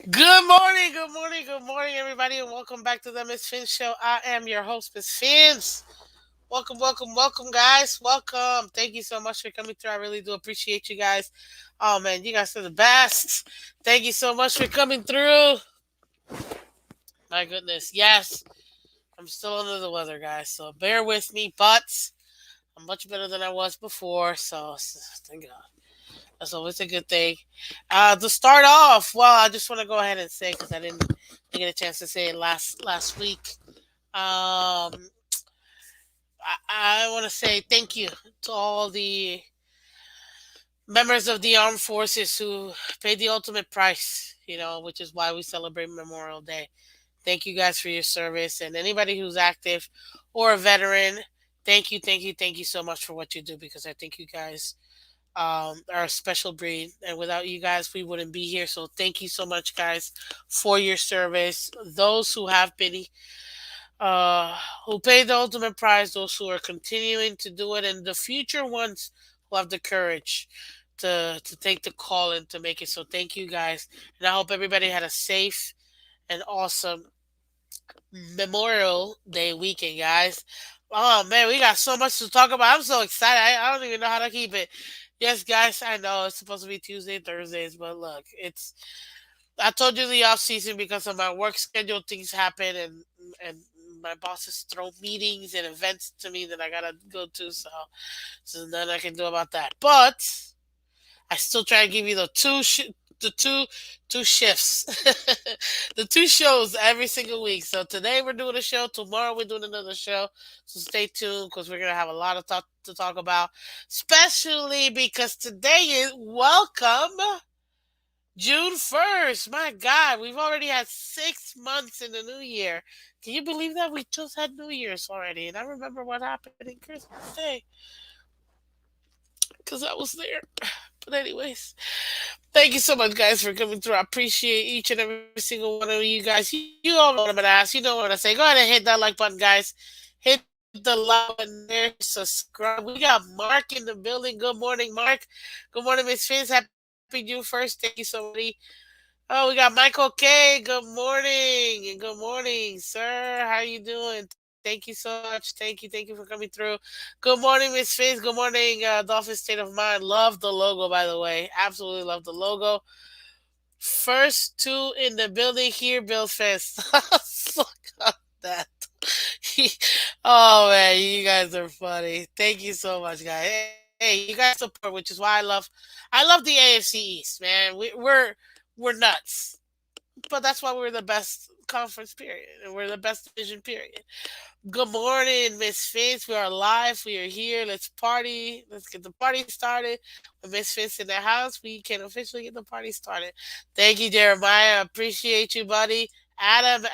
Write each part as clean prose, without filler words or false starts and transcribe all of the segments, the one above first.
Good morning, everybody, and welcome back to the Miss Fin Show. I am your host, Miss Fins. Welcome, guys. Welcome. Thank you so much for coming through. I really do appreciate you guys. Oh man, you guys are the best. Thank you so much for coming through. My goodness, yes, I'm still under the weather, guys. So bear with me, but I'm much better than I was before. So thank God. That's always a good thing. To start off, well, I just want to go ahead and say because I didn't get a chance to say it last week. Um, I want to say thank you to all the members of the armed forces who paid the ultimate price. Which is why we celebrate Memorial Day. Thank you guys for your service, and anybody who's active or a veteran. Thank you so much for what you do because I think you guys are a special breed, and without you guys, we wouldn't be here. So thank you so much, guys, for your service. Those who have been, uh, who paid the ultimate prize, those who are continuing to do it, and the future ones who have the courage to take the call and to make it. So thank you, guys, and I hope everybody had a safe and awesome Memorial Day weekend, guys. Oh man, we got so much to talk about. I'm so excited. I don't even know how to keep it. Yes, guys, I know it's supposed to be Tuesday, Thursdays, but look, I told you the off season because of my work schedule. Things happen, and my bosses throw meetings and events to me that I gotta go to. So nothing I can do about that. But I still try to give you the two shifts, the two shows every single week. So today we're doing a show. Tomorrow we're doing another show. So stay tuned because we're gonna have a lot of talk to talk about, especially because today is welcome June 1st. My God, we've already had 6 months in the new year. Can you believe that we just had New Year's already? And I remember what happened in Christmas Day because I was there. But anyways, thank you so much, guys, for coming through. I appreciate each and every single one of you guys. You all know what I'm gonna ask. You know what I'm gonna say. Go ahead and hit that like button, guys. Hit the like button there. Subscribe. We got Mark in the building. Good morning, Mark. Good morning, Miss Fizz. Happy June 1st. Thank you so much, buddy. Oh, we got Michael K. Good morning, sir. How you doing? Thank you so much. Thank you for coming through. Good morning, Miss Fizz. Good morning, Dolphin State of Mind. Love the logo, by the way. Absolutely love the logo. First two in the building here, Bills fans. Look at that. Oh man, you guys are funny. Thank you so much, guys. Hey, you guys support, which is why I love the AFC East, man. We're nuts, but that's why we're the best conference period, and we're the best division period. Good morning, Miss Fitz. We are live. We are here. Let's party. Let's get the party started. With Miss Fitz in the house, we can officially get the party started. Thank you, Jeremiah. Appreciate you, buddy. Adam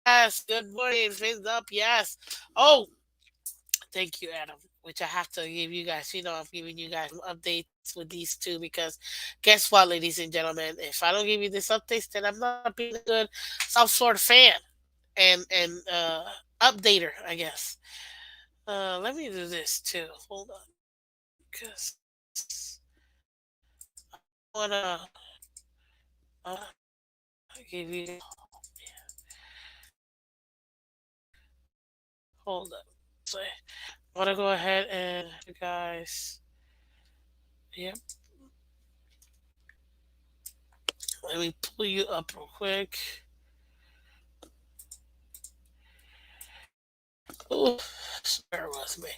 S. Good morning. Fins up. Yes. Oh, thank you, Adam. Which I have to give you guys. I'm giving you guys some updates with these two because guess what, ladies and gentlemen? If I don't give you these updates, then I'm not being a good South Florida fan and updater, I guess. Let me do this too. Hold on, because I wanna give you guys. Hold up. So I want to go ahead and you guys. Yep. Let me pull you up real quick. Ooh, bear with me.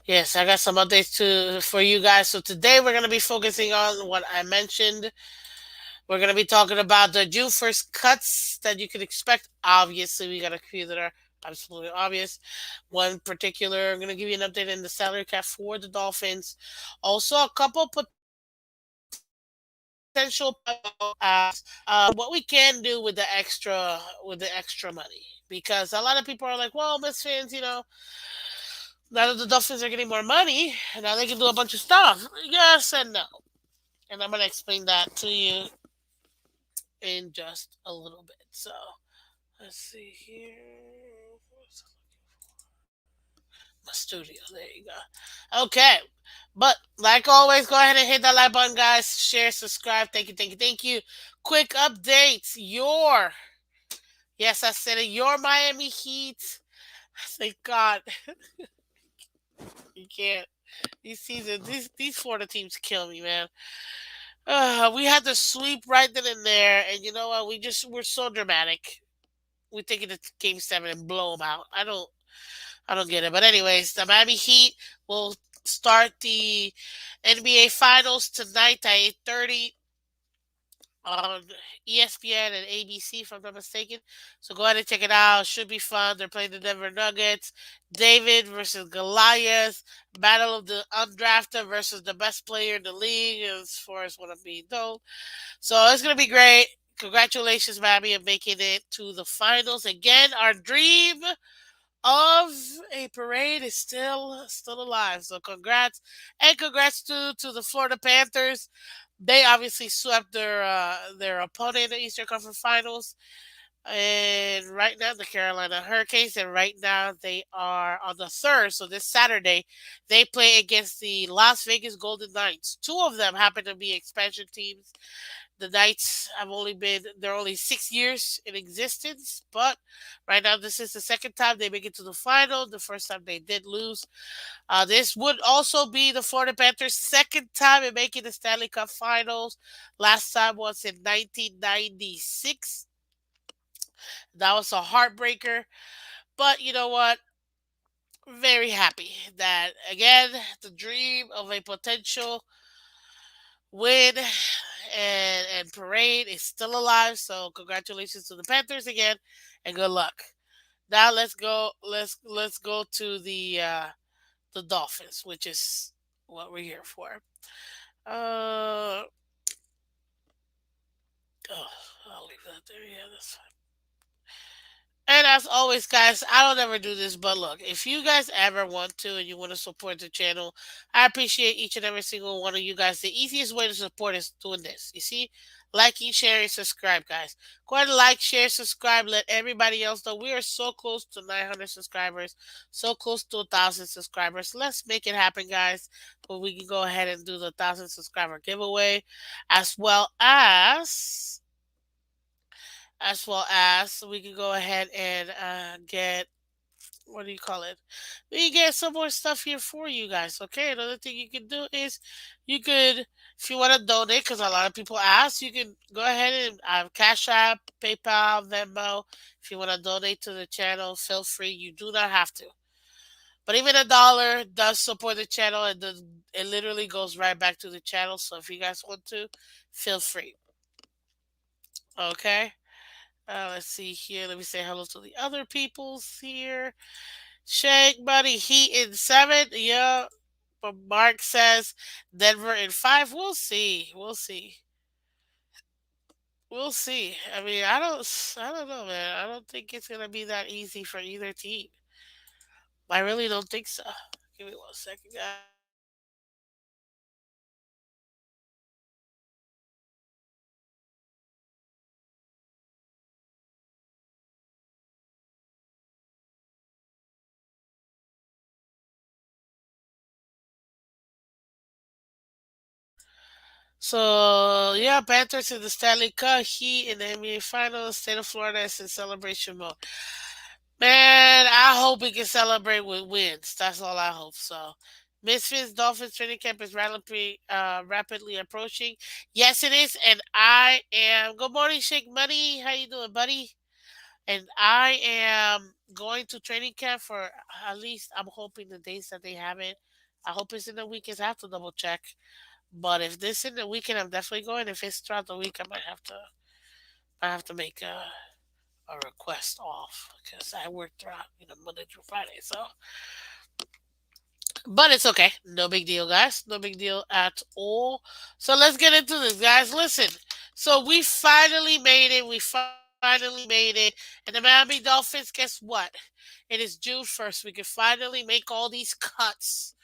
Yes, I got some updates to for you guys. So today we're gonna be focusing on what I mentioned. We're gonna be talking about the June 1st cuts that you can expect. Obviously, we got a few that are absolutely obvious. One particular, I'm gonna give you an update in the salary cap for the Dolphins. Also, a couple potential what we can do with the extra money because a lot of people are like, well, Miss Fans, now that the Dolphins are getting more money, now they can do a bunch of stuff. Yes and no, and I'm gonna explain that to you in just a little bit. So let's see here. studio. There you go. Okay. But like always, go ahead and hit that like button, guys. Share, subscribe. Thank you, thank you, thank you. Quick updates. Yes, I said it. Your Miami Heat. Thank God. You can't. These seasons, these Florida teams kill me, man. We had to sweep right then and there, and you know what? We're so dramatic. We take it to Game 7 and blow them out. I don't get it. But anyways, the Miami Heat will start the NBA Finals tonight at 8:30 on ESPN and ABC, if I'm not mistaken. So go ahead and check it out. Should be fun. They're playing the Denver Nuggets. David versus Goliath. Battle of the undrafted versus the best player in the league, as far as what I'm being told. So it's gonna be great. Congratulations, Miami, on making it to the finals again. Our dream of a parade is still alive. So congrats, and congrats to the Florida Panthers. They obviously swept their opponent in the Eastern Conference Finals, and right now the Carolina Hurricanes, and right now they are on the third. So this Saturday they play against the Las Vegas Golden Knights. Two of them happen to be expansion teams. The Knights have only been they're only 6 years in existence, but right now this is the second time they make it to the final. The first time they did lose. This would also be the Florida Panthers' second time in making the Stanley Cup Finals. Last time was in 1996. That was a heartbreaker, but you know what? Very happy that again the dream of a potential win and parade is still alive. So congratulations to the Panthers again, and good luck. Now let's go to the Dolphins, which is what we're here for. Uh, oh, I'll leave that there. Yeah, that's fine. And as always, guys, I don't ever do this, but look, if you guys ever want to and you want to support the channel, I appreciate each and every single one of you guys. The easiest way to support is doing this. You see, liking, sharing, subscribe, guys. Go ahead and like, share, subscribe. Let everybody else know we are so close to 900 subscribers, so close to 1,000 subscribers. Let's make it happen, guys. But we can go ahead and do the 1,000 subscriber giveaway, as well as we can go ahead and get what do you call it? We can get some more stuff here for you guys. Okay, another thing you can do is you could, if you want to donate, because a lot of people ask, you can go ahead and Cash App, PayPal, Venmo. If you want to donate to the channel, feel free. You do not have to. But even $1 does support the channel, and it literally goes right back to the channel. So if you guys want to, feel free. Okay. Let's see here. Let me say hello to the other peoples here. Shake, buddy. Heat in 7. Yeah. But Mark says Denver in 5. We'll see. We'll see. We'll see. I mean, I don't know, man. I don't think it's gonna be that easy for either team. I really don't think so. Give me 1 second, guys. So yeah, Panthers in the Stanley Cup, Heat in the NBA Finals, State of Florida is in celebration mode. Man, I hope we can celebrate with wins. That's all I hope. So, Misfits Dolphins training camp is rapidly approaching. Yes, it is, and I am. Good morning, Shake Money. How you doing, buddy? And I am going to training camp for at least. I'm hoping the days that they have it. I hope it's in the weekends. I have to double check. But if this in the weekend, I'm definitely going. If it's throughout the week, I might have to. I have to make a request off because I work throughout, Monday through Friday. So, but it's okay. No big deal, guys. No big deal at all. So let's get into this, guys. Listen. So we finally made it. We finally made it. And the Miami Dolphins, guess what? It is June 1st. We can finally make all these cuts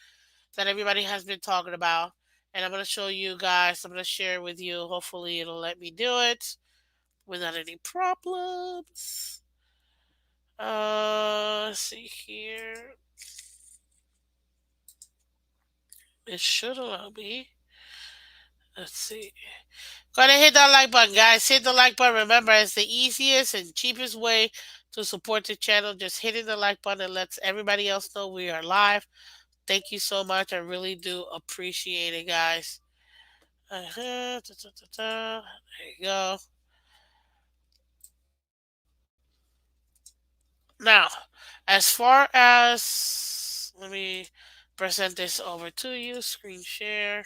that everybody has been talking about. And I'm going to show you guys. I'm going to share with you. Hopefully, it'll let me do it without any problems. Let's see here. It should allow me. Let's see. Go ahead and hit that like button, guys. Hit the like button. Remember, it's the easiest and cheapest way to support the channel. Just hitting the like button lets everybody else know we are live. Thank you so much. I really do appreciate it, guys. There you go. Now, as far as let me present this over to you. Screen share.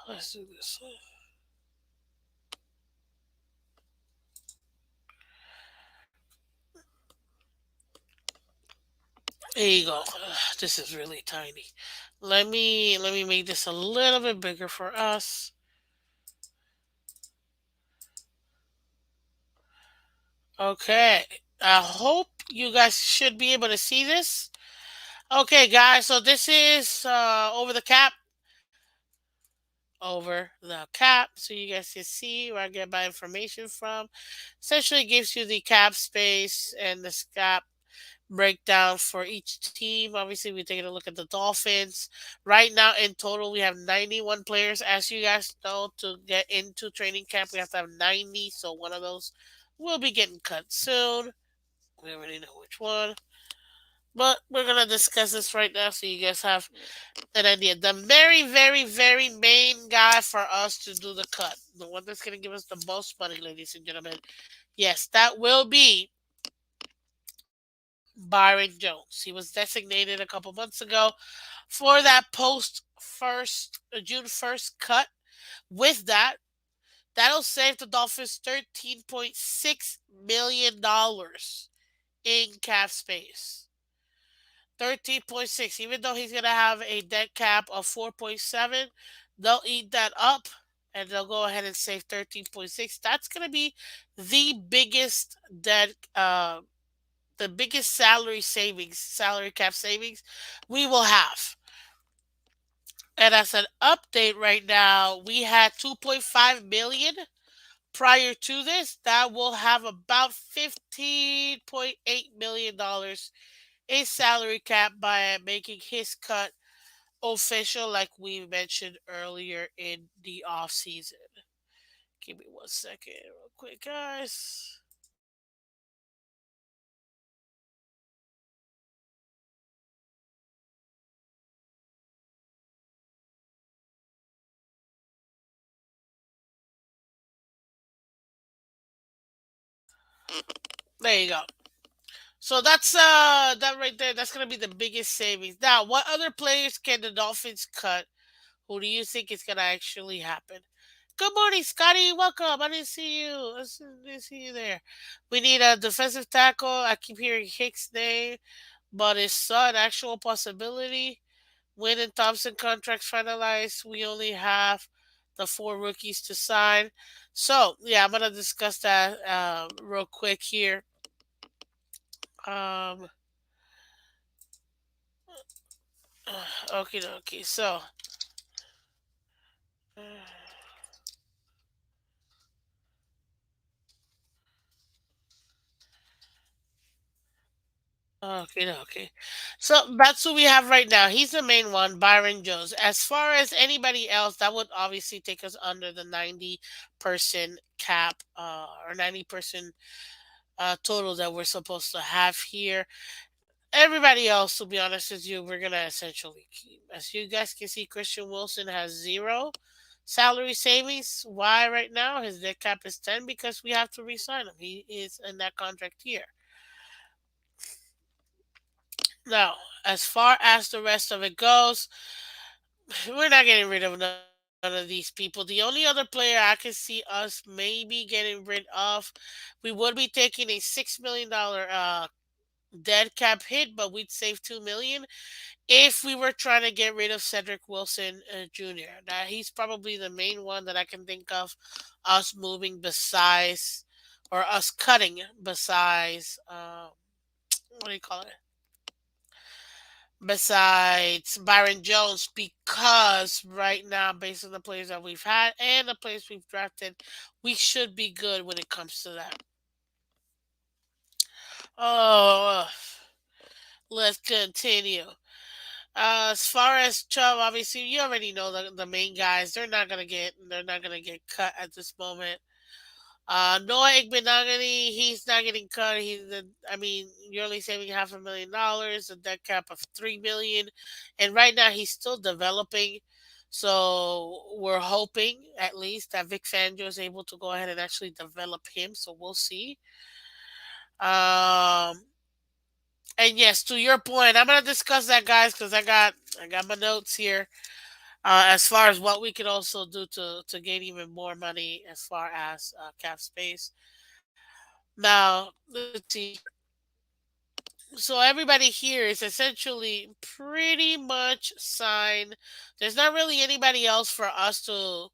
Let's do this. There you go. This is really tiny. Let me make this a little bit bigger for us. Okay. I hope you guys should be able to see this. Okay, guys. So this is over the cap, so you guys can see where I get my information from. Essentially, it gives you the cap space and the cap breakdown for each team. Obviously, we're taking a look at the Dolphins. Right now, in total, we have 91 players. As you guys know, to get into training camp, we have to have 90. So one of those will be getting cut soon. We already know which one. But we're going to discuss this right now so you guys have an idea. The very, very, very main guy for us to do the cut, the one that's going to give us the most money, ladies and gentlemen. Yes, that will be Byron Jones. He was designated a couple months ago for that post first June 1st cut. With that, that'll save the Dolphins $13.6 million in cap space. 13.6. Even though he's gonna have a dead cap of 4.7, they'll eat that up and they'll go ahead and save 13.6. That's gonna be the biggest dead the biggest salary cap savings we will have. And as an update right now, we had 2.5 million prior to this. That will have about $15.8 million in salary cap by making his cut official, like we mentioned earlier in the off season. Give me 1 second, real quick, guys. There you go. So that's that right there. That's gonna be the biggest savings. Now, what other players can the Dolphins cut? Who do you think is gonna actually happen? Good morning, Scotty. Welcome. I didn't see you. I didn't see you there. We need a defensive tackle. I keep hearing Hicks' name, but it's an actual possibility. Wynn and Thompson contracts finalized. We only have the four rookies to sign. So yeah, I'm gonna discuss that real quick here. Um, okay, okay. So, okay, okay. So that's who we have right now. He's the main one, Byron Jones. As far as anybody else, that would obviously take us under the 90-person cap, or 90-person total that we're supposed to have here. Everybody else, to be honest with you, we're gonna essentially keep. As you guys can see, Christian Wilson has zero salary savings. Why right now? His dead cap is 10 because we have to re-sign him. He is in that contract year. Now, as far as the rest of it goes, we're not getting rid of none of these people. The only other player I can see us maybe getting rid of, we would be taking a $6 million dead cap hit, but we'd save 2 million if we were trying to get rid of Cedric Wilson Jr. Now he's probably the main one that I can think of us moving besides, or us cutting besides, what do you call it? Besides Byron Jones, because right now, based on the players that we've had and the players we've drafted, we should be good when it comes to that. Oh, let's continue. As far as Chubb, obviously you already know the main guys. They're not gonna get cut at this moment. Noah Igbenogany, he's not getting cut. I mean, you're only saving $500,000, a dead cap of 3 million, and right now he's still developing. So we're hoping at least that Vic Fangio is able to go ahead and actually develop him. So we'll see. Um, and yes, to your point, I'm gonna discuss that, guys, because I got my notes here. As far as what we could also do to gain even more money as far as cap space. Now, let's see here. So everybody here is essentially pretty much signed. There's not really anybody else for us to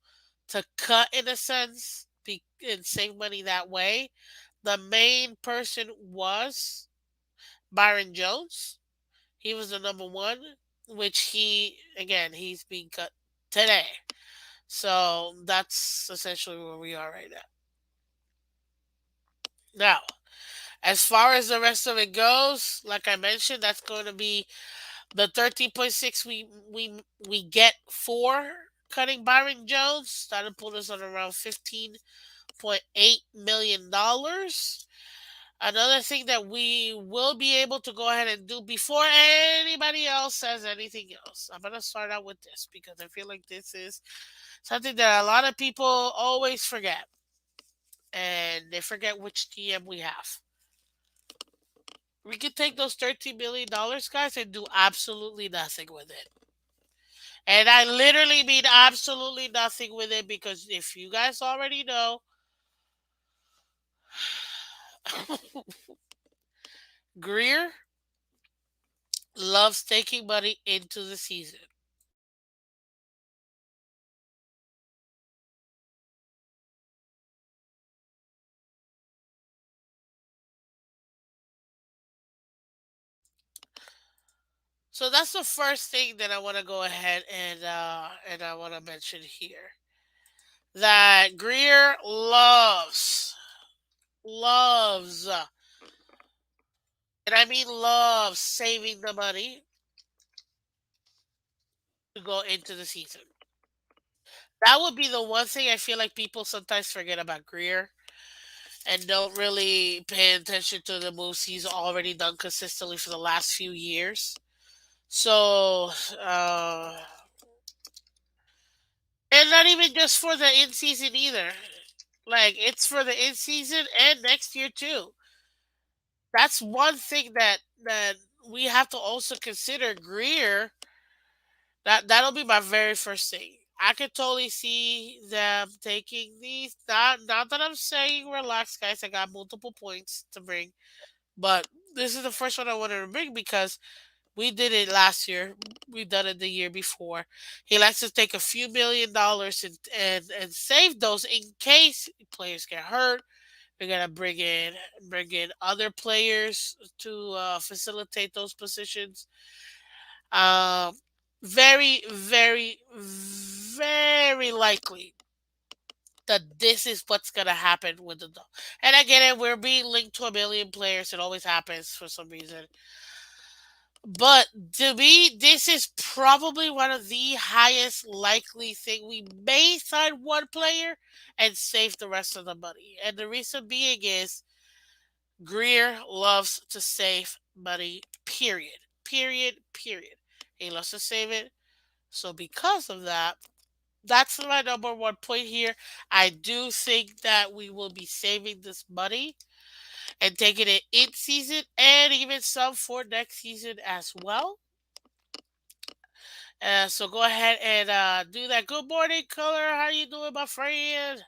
cut in a sense and save money that way. The main person was Byron Jones. He was the number one, which he's being cut today. So that's essentially where we are right now. Now, as far as the rest of it goes, like I mentioned, that's going to be the 13.6 we get for cutting Byron Jones. That'll put us on around $15.8 million. Another thing that we will be able to go ahead and do before anybody else says anything else. I'm gonna start out with this because I feel like this is something that a lot of people always forget, and they forget which GM we have. We could take those $13 million, guys, and do absolutely nothing with it. And I literally mean absolutely nothing with it because if you guys already know, Greer loves taking money into the season. So that's the first thing that I want to go ahead and I want to mention here that Greer loves, and I mean loves saving the money to go into the season. That would be the one thing I feel like people sometimes forget about Greer and don't really pay attention to the moves he's already done consistently for the last few years. So, and not even just for the in season either. Like it's for the in season and next year too. That's one thing that we have to also consider. Greer, that'll be my very first thing. I could totally see them taking these. Not that I'm saying relax, guys. I got multiple points to bring, but this is the first one I wanted to bring because we did it last year. We done it the year before. He likes to take a few $1 million and save those in case players get hurt. We're gonna bring in other players to facilitate those positions. Um, very, very, very likely that this is what's gonna happen with the dog. And I get it, we're being linked to a million players. It always happens for some reason. But to me, this is probably one of the highest likely thing we may sign one player and save the rest of the money. And the reason being is Greer loves to save money, period. Period. Period. He loves to save it. So because of that, that's my number one point here. I do think that we will be saving this money and taking it in season and even some for next season as well. So go ahead and do that. Good morning, Color. How you doing, my friend?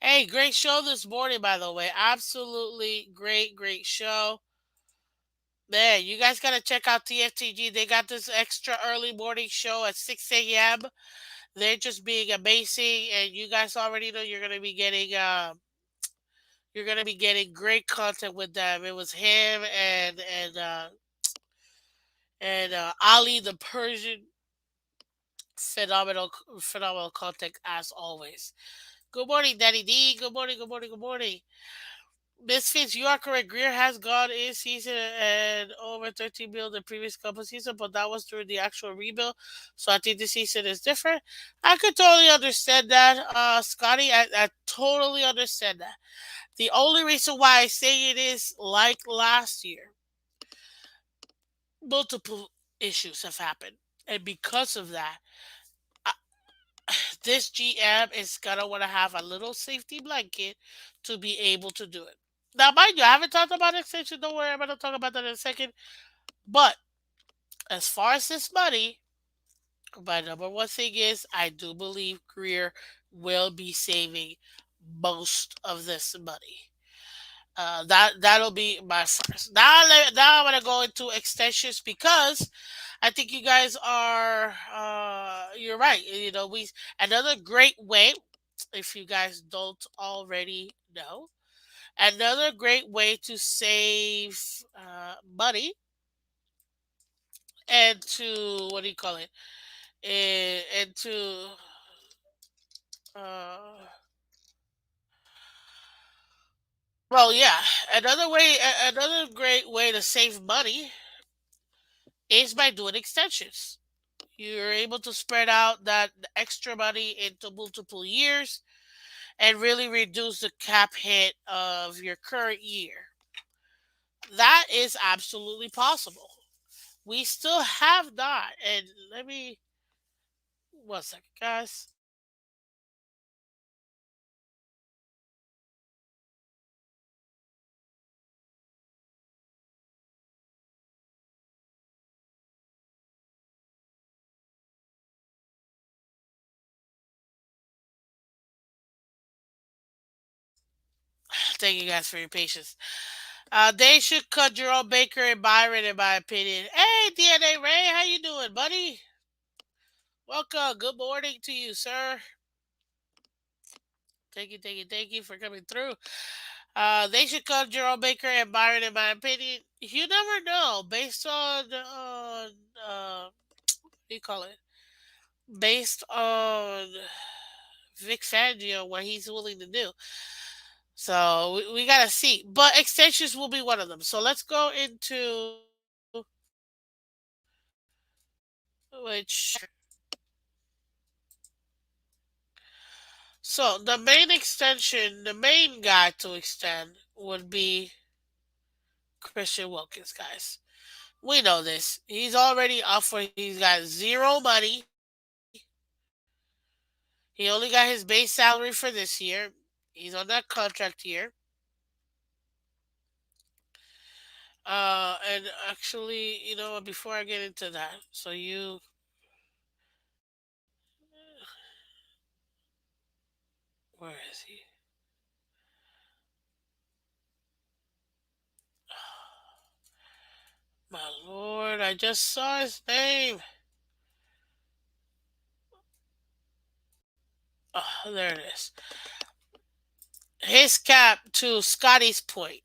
Hey, great show this morning, by the way. Absolutely great, great show. Man, you guys gotta check out TFTG. They got this extra early morning show at 6 a.m. They're just being amazing, and you guys already know you're gonna be getting great content with them. It was him and Ali the Persian. Phenomenal, phenomenal content as always. Good morning, Daddy D. Good morning, good morning, good morning. Miss Fitz, you are correct. Greer has gone in season and over 13 mil the previous couple seasons, but that was during the actual rebuild. So I think this season is different. I could totally understand that, Scotty. I totally understand that. The only reason why I say it is like last year, multiple issues have happened. And because of that, I, this GM is going to want to have a little safety blanket to be able to do it. Now, mind you, I haven't talked about extension. Don't worry, I'm going to talk about that in a second. But as far as this money, my number one thing is I do believe Greer will be saving most of this money. That'll be my first. Now I'm gonna go into extensions because I think you guys are. You're right. You know, we another great way. If you guys don't already know, another great way to save money and to what do you call it? And to uh, well, yeah, another great way to save money is by doing extensions. You're able to spread out that extra money into multiple years and really reduce the cap hit of your current year. That is absolutely possible. We still have not, and let me 1 second, guys. Thank you guys for your patience. They should cut Jerome Baker and Byron, in my opinion. Hey, DNA Ray, how you doing, buddy? Welcome. Good morning to you, sir. Thank you for coming through. They should cut Jerome Baker and Byron, in my opinion. You never know, based on what do you call it? Based on Vic Fangio, what he's willing to do. So we gotta see. But extensions will be one of them. So let's go into which. So the main extension, the main guy to extend would be Christian Wilkins, guys. We know this. He's already up for. He's got zero money. He only got his base salary for this year. He's on that contract year. And actually, before I get into that, so where is he? My lord, I just saw his name. Oh, there it is. His cap, to Scotty's point,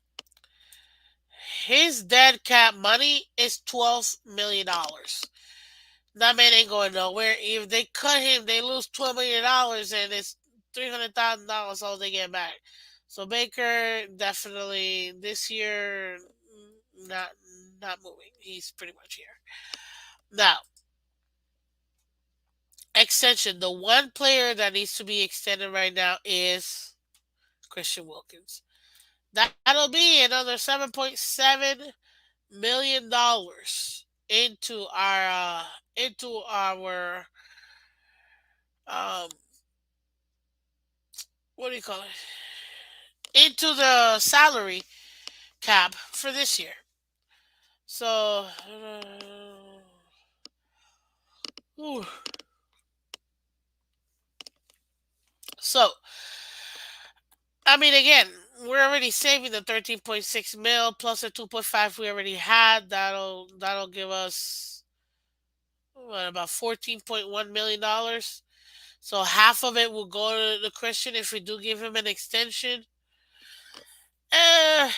his dead cap money is $12 million. That man ain't going nowhere. If they cut him, they lose $12 million, and it's $300,000 all they get back. So Baker definitely this year not not moving. He's pretty much here now. Extension. The one player that needs to be extended right now is Christian Wilkins. That'll be another $7.7 million into our um what do you call it, into the salary cap for this year. So ooh. So I mean, again, we're already saving the 13.6 mil plus the 2.5 we already had. That'll give us what, about $14.1 million. So half of it will go to the Christian if we do give him an extension. Eh,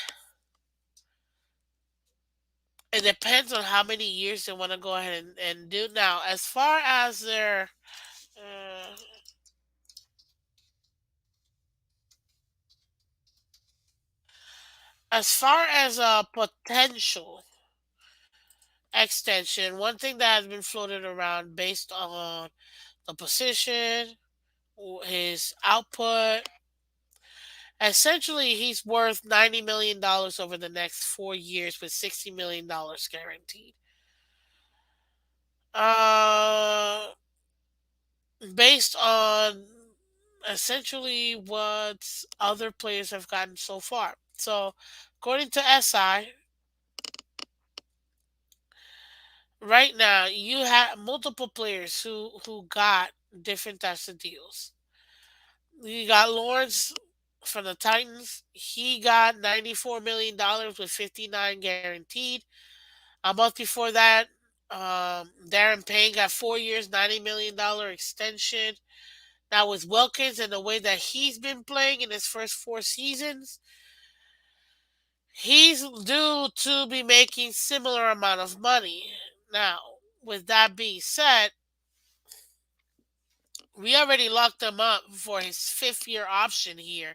it depends on how many years they want to go ahead and do. Now, as far as their uh, As far as a potential extension, one thing that has been floated around based on the position, his output, essentially he's worth $90 million over the next 4 years with $60 million guaranteed. Uh, Based on essentially what other players have gotten so far. So, according to SI, right now you have multiple players who got different types of deals. You got Lawrence from the Titans. He got $94 million with 59 guaranteed. A month before that, Darren Payne got 4 years, $90 million extension. Now with Wilkins and the way that he's been playing in his first 4 seasons, he's due to be making similar amount of money. Now, with that being said, we already locked him up for his 5th year option here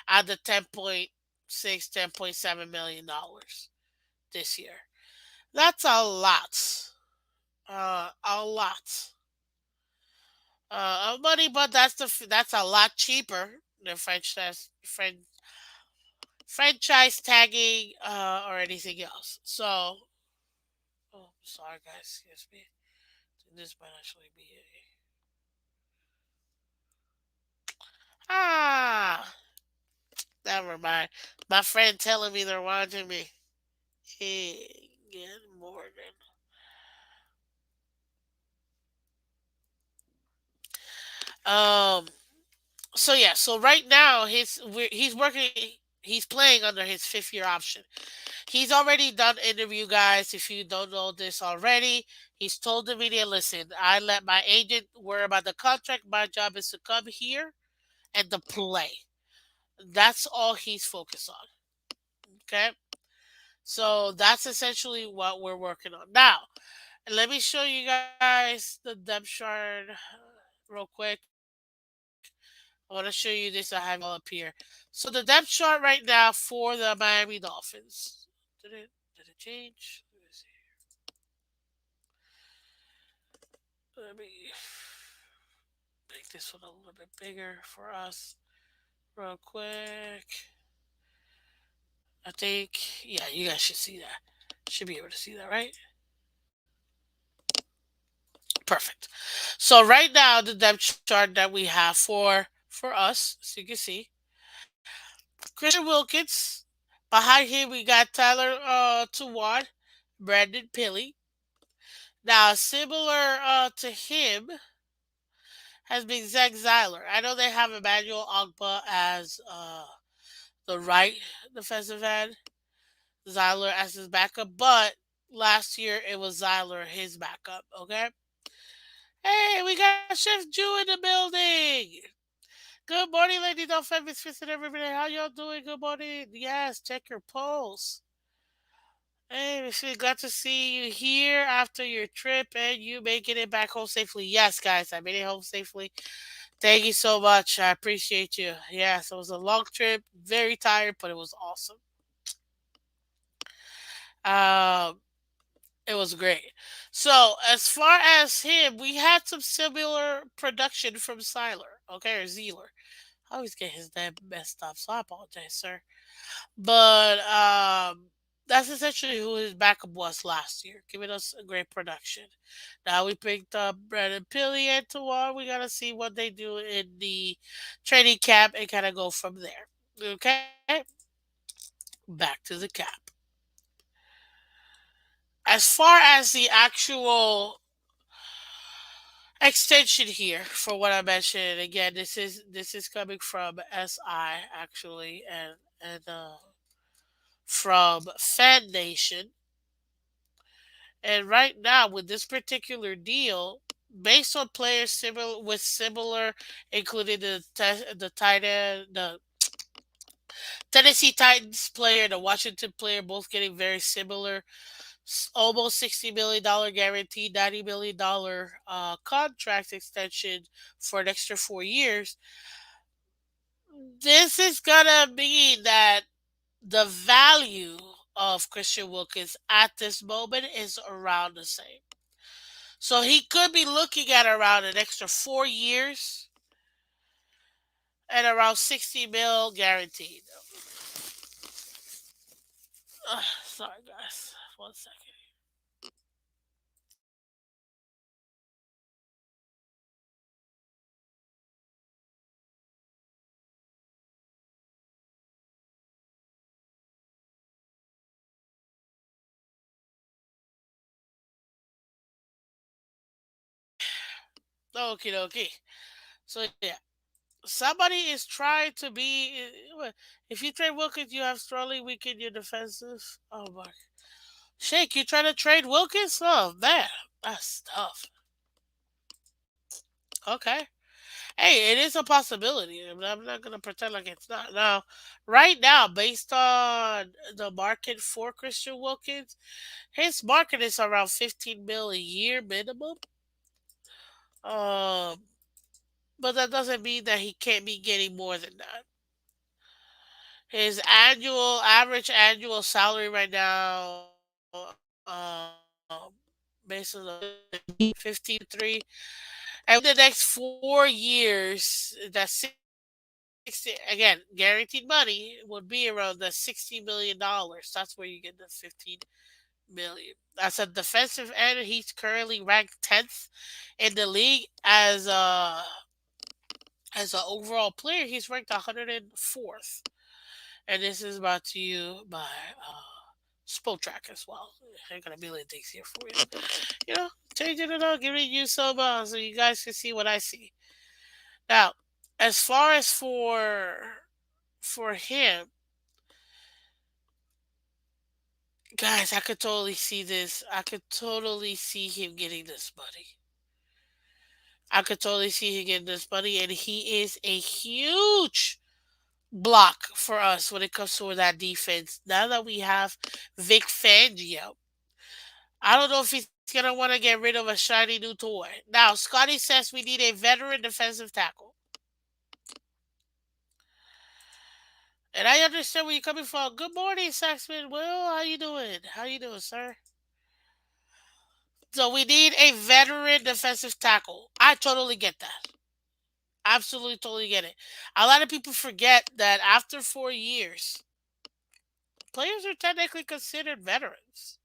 at the 10.6, $10.7 million this year. That's a lot. A lot of money, but that's a lot cheaper than franchise tagging or anything else. So, oh, sorry guys, excuse me. This might actually be never mind. My friend telling me they're watching me. Hey, good morning. Um. So yeah. So right now, he's working. He's playing under his 5th year option. He's already done interview, guys. If you don't know this already, he's told the media, "Listen, I let my agent worry about the contract. My job is to come here and to play. That's all he's focused on." Okay. So that's essentially what we're working on now. And let me show you guys the depth chart real quick. I want to show you this. I have it all up here. So the depth chart right now for the Miami Dolphins. Did it change? Let me see. Let me make this one a little bit bigger for us real quick. I think, yeah, you guys should see that. Should be able to see that, right? Perfect. So right now, the depth chart that we have for us, so you can see, Christian Wilkins. Behind him, we got Tyler Tawad, Brandon Pilley. Now, similar to him has been Zach Zeiler. I know they have Emmanuel Ogba as the right defensive end, Zeiler as his backup, but last year it was Zeiler his backup. Okay. Hey, we got Chef Jew in the building. Good morning, Lady Dolphins, Fist and everybody. How y'all doing? Good morning. Yes, check your pulse. Hey, Michelle, glad to see you here after your trip and you making it back home safely. Yes, guys, I made it home safely. Thank you so much. I appreciate you. Yes, it was a long trip, very tired, but it was awesome. Um, it was great. So, as far as him, we had some similar production from Siler, okay, or Zeeler. I always get his name messed up, so I apologize, sir. But that's essentially who his backup was last year, giving us a great production. Now we picked up Brandon Pilley and Tawar. We gotta see what they do in the training camp and kind of go from there. Okay, back to the cap. As far as the actual extension here for what I mentioned, again, this is coming from SI actually, and from Fan Nation. And right now, with this particular deal, based on players similar, including the tight end, the Tennessee Titans player, the Washington player, both getting very similar, almost $60 million guaranteed, $90 million contract extension for an extra 4 years. This is gonna mean that the value of Christian Wilkins at this moment is around the same. So he could be looking at around an extra 4 years and around 60 mil guaranteed. Sorry, guys. 1 second. Okie dokie. So yeah, somebody is trying to be. If you trade Wilkins, you have Sterling weaken your defensive. Oh my, Shake, you trying to trade Wilkins? Oh man, that's tough. Okay. Hey, it is a possibility. I'm not gonna pretend like it's not. Now, right now, based on the market for Christian Wilkins, his market is around 15 mil a year minimum. Um, but that doesn't mean that he can't be getting more than that. His annual average annual salary right now, based on the 15.3, and within the next 4 years, that's 60 again guaranteed money would be around the $60 million. That's where you get the 15 million. As a defensive end, he's currently ranked 10th in the league as an overall player. He's ranked 104th. And this is brought to you by Spotrack as well. I got a million things here for you. You know, changing it up, giving you some so you guys can see what I see. Now, as far as for him, guys, I could totally see this. I could totally see him getting this money. I could totally see him getting this money, and he is a huge block for us when it comes to that defense. Now that we have Vic Fangio, I don't know if he's gonna want to get rid of a shiny new toy. Now, Scotty says we need a veteran defensive tackle, and I understand where you're coming from. Good morning, Saxman. Will, how you doing? How you doing, sir? So we need a veteran defensive tackle. I totally get that. Absolutely, totally get it. A lot of people forget that after 4 years, players are technically considered veterans.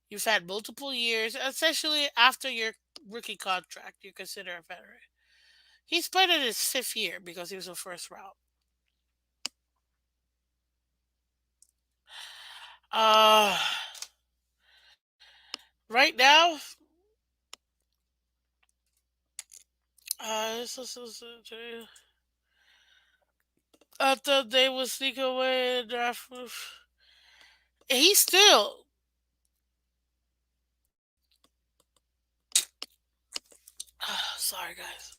You've had multiple years, essentially after your rookie contract, you consider a veteran. He's played in his fifth year because he was a first round. Uh, right now, I thought they would sneak away and draft. He's still. Sorry, guys.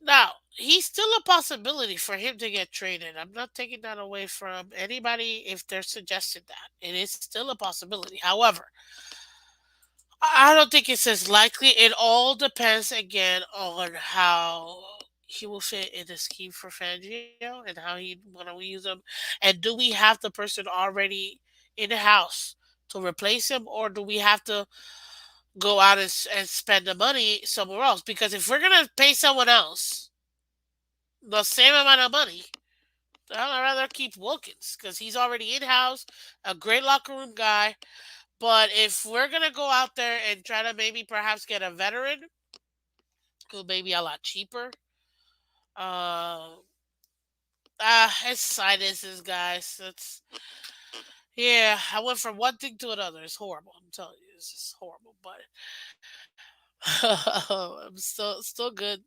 Now, he's still a possibility for him to get traded. I'm not taking that away from anybody if they're suggesting that. It is still a possibility. However, I don't think it's as likely. It all depends again on how he will fit in the scheme for Fangio and how he want to use him. And do we have the person already in the house to replace him, or do we have to go out and spend the money somewhere else? Because if we're gonna pay someone else the same amount of money, I'd rather keep Wilkins because he's already in house, a great locker room guy. But if we're gonna go out there and try to maybe perhaps get a veteran who may be a lot cheaper, uh, it's sinuses, guys. It's yeah. I went from one thing to another. It's horrible. I'm telling you, it's just horrible. But I'm still good,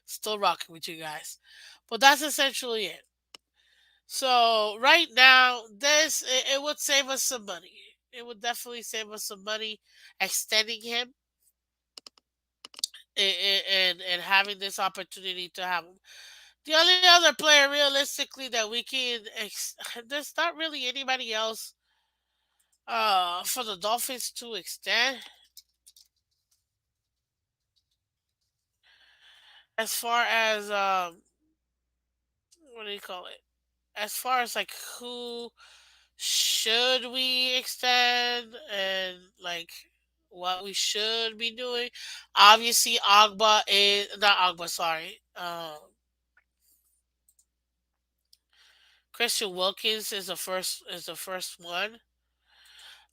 still rocking with you guys. But that's essentially it. So right now, it would save us some money. It would definitely save us some money extending him and having this opportunity to have him. The only other player realistically that we can there's not really anybody else for the Dolphins to extend as far as what do you call it? As far as like who should we extend and like what we should be doing. Obviously, Agba is not Agba. Sorry, Christian Wilkins is the first one.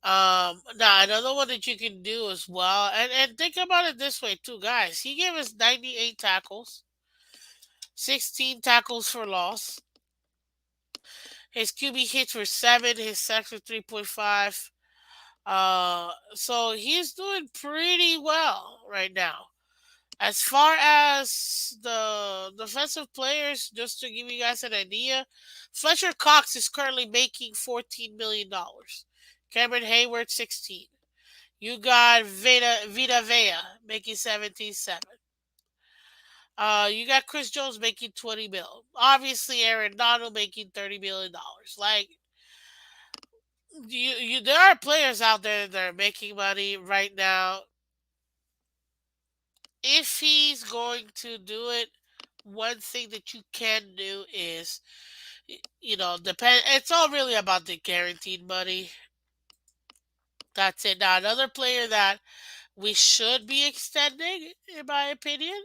Now another one that you can do as well, and think about it this way too, guys. He gave us 98 tackles, 16 tackles for loss. His QB hits were 7. His sacks were 3.5. So he's doing pretty well right now. As far as the defensive players, just to give you guys an idea, Fletcher Cox is currently making $14 million. Cameron Hayward 16. You got Vita Vea making 17.7. You got Chris Jones making 20 mil. Obviously, Aaron Donald making $30 million. Like there are players out there that are making money right now. If he's going to do it, one thing that you can do is, depend. It's all really about the guaranteed money. That's it. Now, another player that we should be extending, in my opinion,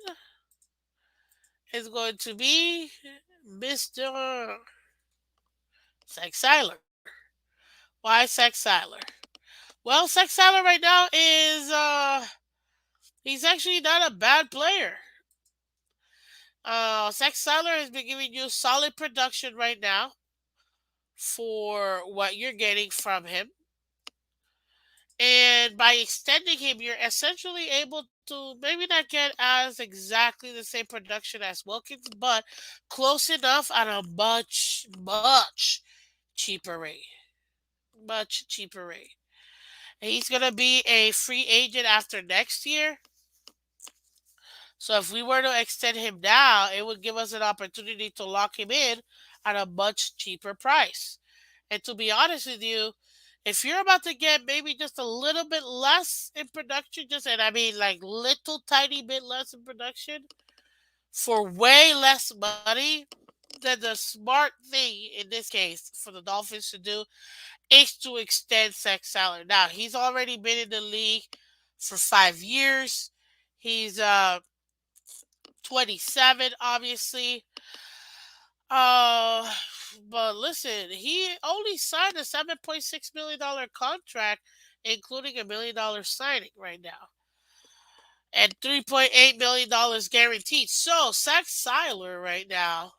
is going to be Mr. Zach Seiler. Why Zach Seiler? Well, Zach Seiler right now is he's actually not a bad player. Zach Seiler has been giving you solid production right now for what you're getting from him. And by extending him, you're essentially able to maybe not get as exactly the same production as Wilkins, but close enough at a much, much cheaper rate. Much cheaper rate. And he's going to be a free agent after next year. So if we were to extend him now, it would give us an opportunity to lock him in at a much cheaper price. And to be honest with you, if you're about to get maybe just a little bit less in production, just and I mean like little tiny bit less in production for way less money, then the smart thing in this case for the Dolphins to do is to extend Sex Salary. Now he's already been in the league for 5 years. He's 27, obviously. Uh, but listen, he only signed a $7.6 million contract, including $1 million signing right now, and $3.8 million guaranteed. So, Zach Seiler right now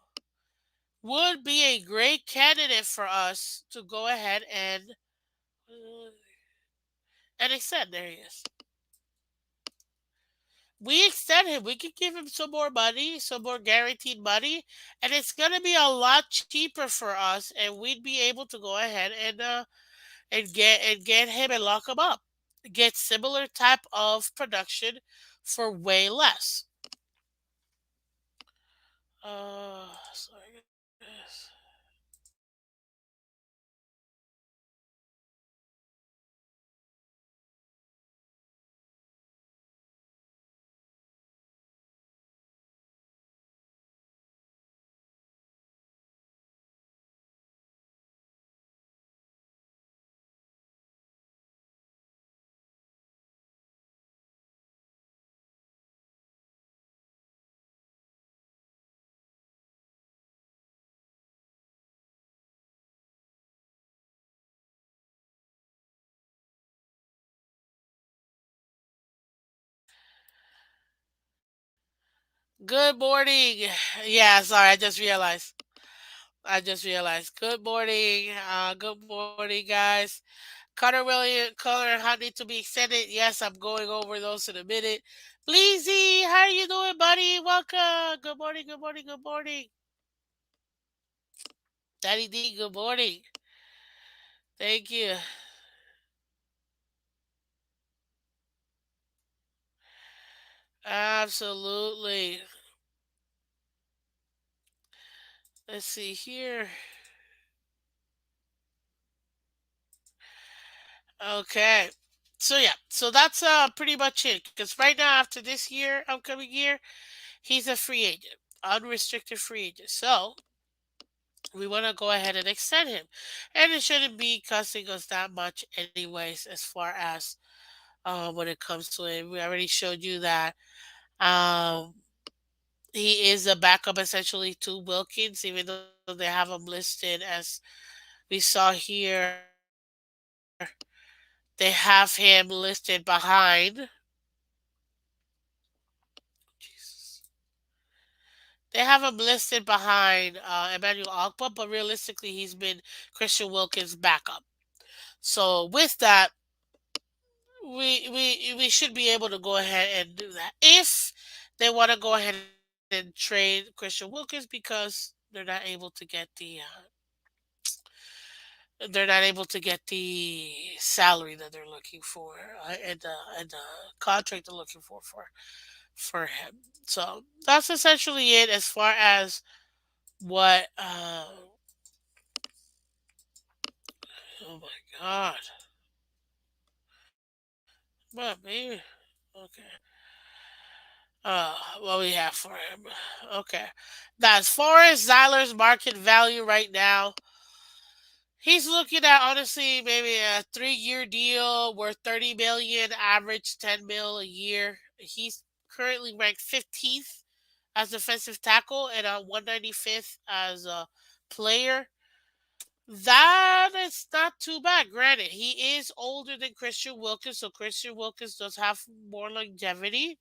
would be a great candidate for us to go ahead and extend. There he is. We extend him. We can give him some more money, some more guaranteed money, and it's gonna be a lot cheaper for us. And we'd be able to go ahead and get him and lock him up, get similar type of production for way less. Sorry guys. Good morning. Yeah, sorry, I just realized. Good morning. Good morning, guys. Connor, how need to be extended? Yes, I'm going over those in a minute. Bleezy, how are you doing, buddy? Welcome. Good morning, good morning, good morning. Daddy D, good morning. Thank you. Absolutely. Let's see here. Okay. So yeah, so that's pretty much it. Because right now, after this year, upcoming year, he's a free agent, unrestricted free agent. So we want to go ahead and extend him, and it shouldn't be costing us that much, anyways. As far as when it comes to it, we already showed you that um, he is a backup essentially to Wilkins, even though they have him listed as we saw here. They have him listed behind. Jesus. They have him listed behind Emmanuel Ogba, but realistically, he's been Christian Wilkins' backup. So with that, we should be able to go ahead and do that if they want to go ahead and trade Christian Wilkins because they're not able to get the salary that they're looking for and the contract they're looking for him. So that's essentially it as far as what. Oh my God, what baby? Okay. What we have for him? Okay. Now, as far as Zyler's market value right now, he's looking at honestly maybe a 3-year deal worth 30 million, average 10 mil a year. He's currently ranked 15th as defensive tackle and 195th as a player. That is not too bad. Granted, he is older than Christian Wilkins, so Christian Wilkins does have more longevity.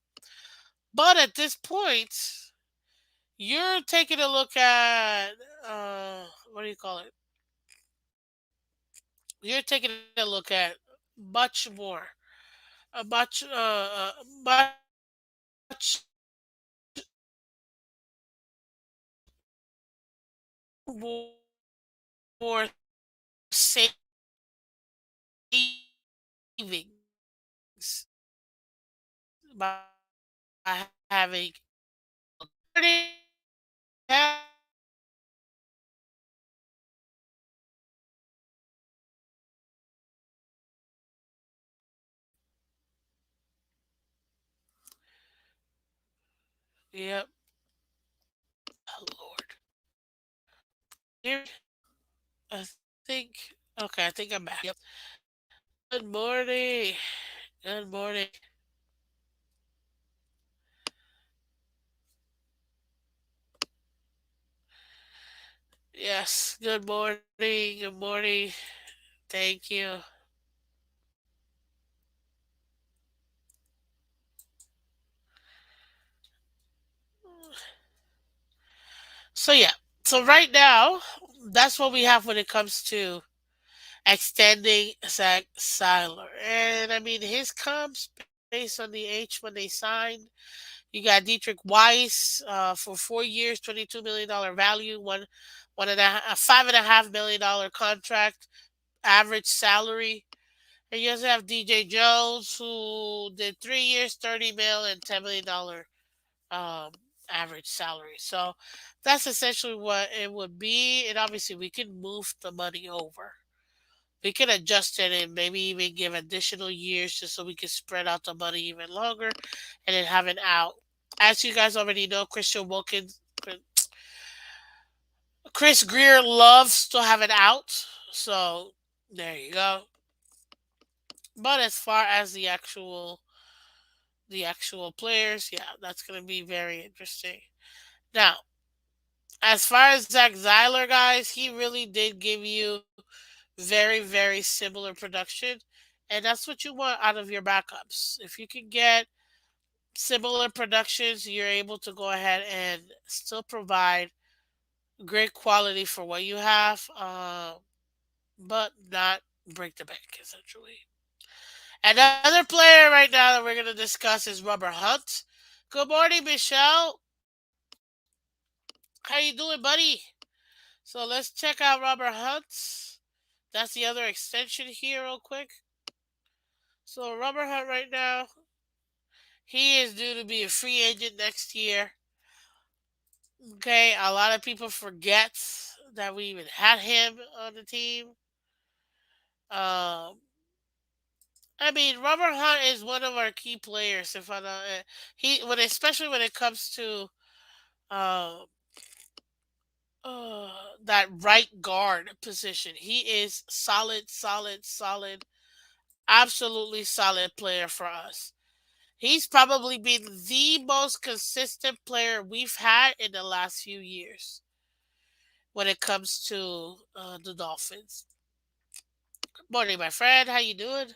But at this point, you're taking a look at what do you call it? You're taking a look at much more, a much more savings by having. Yep. Oh, Lord. Here, I think. Okay, I think I'm back. Yep. Good morning. Good morning. Yes. Good morning. Good morning. Thank you. So yeah. So right now, that's what we have when it comes to extending Zach Seiler. And I mean his comps based on the age when they signed. You got Dietrich Weiss for 4 years, $22 million value, one and a $5.5 million contract, average salary. And you also have DJ Jones who did 3 years, 30 mil and $10 million um, average salary. So that's essentially what it would be. And obviously, we can move the money over. We can adjust it and maybe even give additional years just so we can spread out the money even longer and then have an out. As you guys already know, Christian Wilkins, Chris Greer loves to have an out. So there you go. But as far as the actual players, yeah, that's gonna be very interesting. Now, as far as Zach Zyler, guys, he really did give you very, very similar production. And that's what you want out of your backups. If you can get similar productions, you're able to go ahead and still provide great quality for what you have, but not break the bank, essentially. Another player right now that we're going to discuss is Rubber Hunt. Good morning, Michelle. How you doing, buddy? So let's check out Rubber Hunt. That's the other extension here, real quick. So Rubber Hunt right now, he is due to be a free agent next year. Okay, a lot of people forget that we even had him on the team. Um, I mean, Robert Hunt is one of our key players. If I know he, when especially when it comes to uh, that right guard position, he is solid, solid, solid, absolutely solid player for us. He's probably been the most consistent player we've had in the last few years when it comes to the Dolphins. Good morning, my friend. How you doing?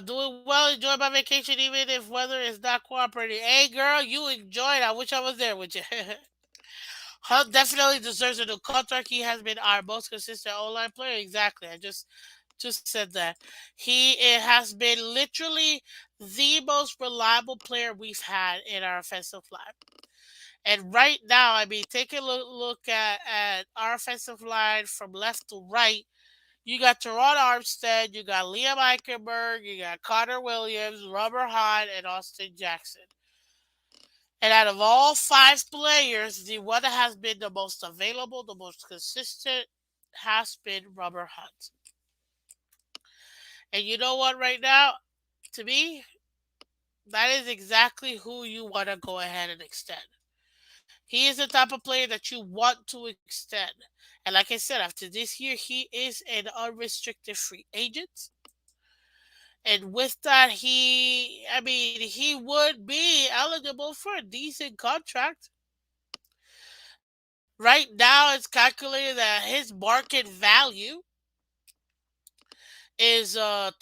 Doing well. Enjoy my vacation, even if weather is not cooperating. Hey, girl, you enjoyed. I wish I was there with you. Hunt definitely deserves a new contract. He has been our most consistent online player. Exactly. I just said that. He it has been literally the most reliable player we've had in our offensive line. And right now, I mean, take a look at our offensive line from left to right. You got Teron Armstead, you got Liam Eichenberg, you got Connor Williams, Robert Hunt, and Austin Jackson. And out of all five players, the one that has been the most available, the most consistent, has been Robert Hunt. And you know what, right now, to me, that is exactly who you want to go ahead and extend. He is the type of player that you want to extend. And like I said, after this year, he is an unrestricted free agent. And with that, I mean, he would be eligible for a decent contract. Right now, it's calculated that his market value is a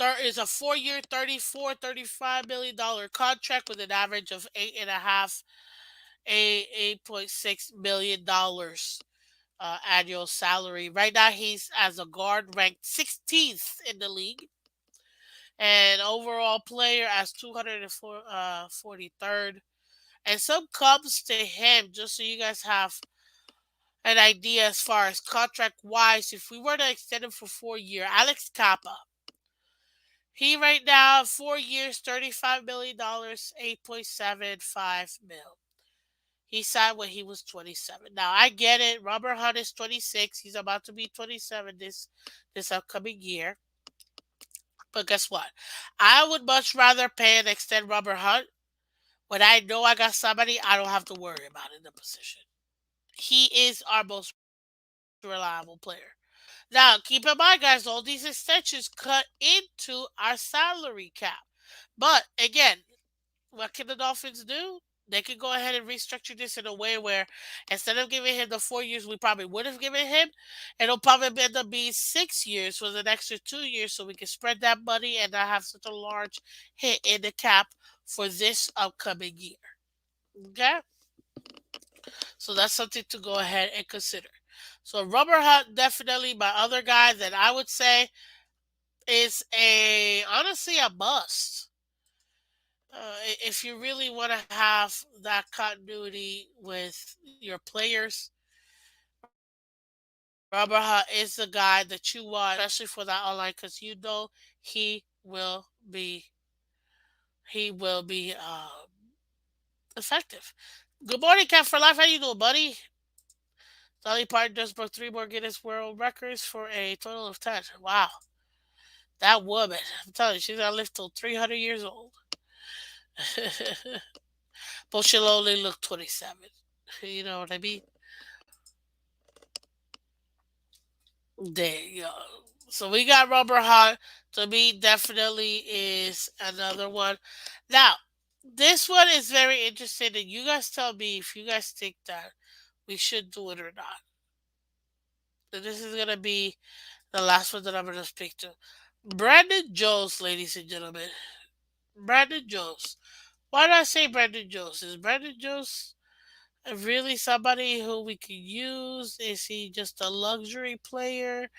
4 year, 34, $35 million contract with an average of 8.6 million dollars annual salary. Right now, he's as a guard ranked 16th in the league, and overall player as 243rd. And some comes to him, just so you guys have an idea as far as contract wise. If we were to extend him for 4 years, Alex Kappa, he right now 4 years, $35 million, 8.75 mil. He signed when he was 27. Now I get it. Robert Hunt is 26. He's about to be 27 this upcoming year. But guess what? I would much rather pay and extend Robert Hunt when I know I got somebody I don't have to worry about in the position. He is our most reliable player. Now, keep in mind, guys, all these extensions cut into our salary cap. But again, what can the Dolphins do? They could go ahead and restructure this in a way where instead of giving him the 4 years we probably would have given him, it'll probably end up being 6 years for the extra 2 years so we can spread that money and not have such a large hit in the cap for this upcoming year. Okay? So that's something to go ahead and consider. So Rubber Hut definitely my other guy that I would say is a honestly a must. If you really want to have that continuity with your players, Rubber Hut is the guy that you want, especially for that online, because you know he will be effective. Good morning, Cat for Life. How you doing, buddy? Dolly Parton just broke three more Guinness World Records for a total of 10. Wow, that woman! I'm telling you, she's gonna live till 300 years old. But she'll only look 27. You know what I mean? There you go. So we got Rubber Heart. To me, definitely is another one. Now, this one is very interesting, and you guys tell me if you guys think that we should do it or not. And this is gonna be the last one that I'm gonna speak to. Brandon Jones, ladies and gentlemen. Brandon Jones. Why do I say Brandon Jones? Is Brandon Jones really somebody who we could use? Is he just a luxury player?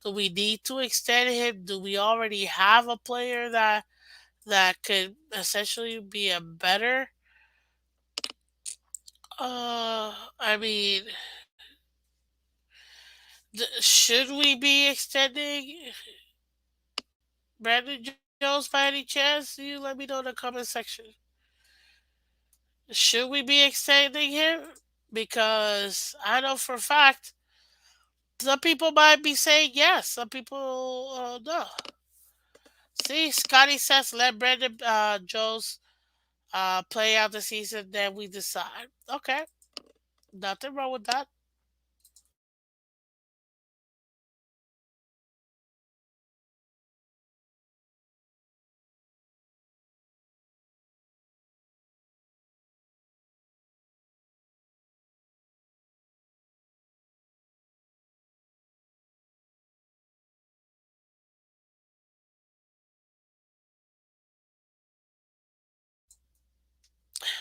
Do we need to extend him? Do we already have a player that could essentially be a better? I mean, should we be extending Brandon Jones by any chance? You let me know in the comment section. Should we be extending him? Because I know for a fact some people might be saying yes, some people no. See, Scotty says let Brandon Jones play out the season, then we decide. Okay, nothing wrong with that.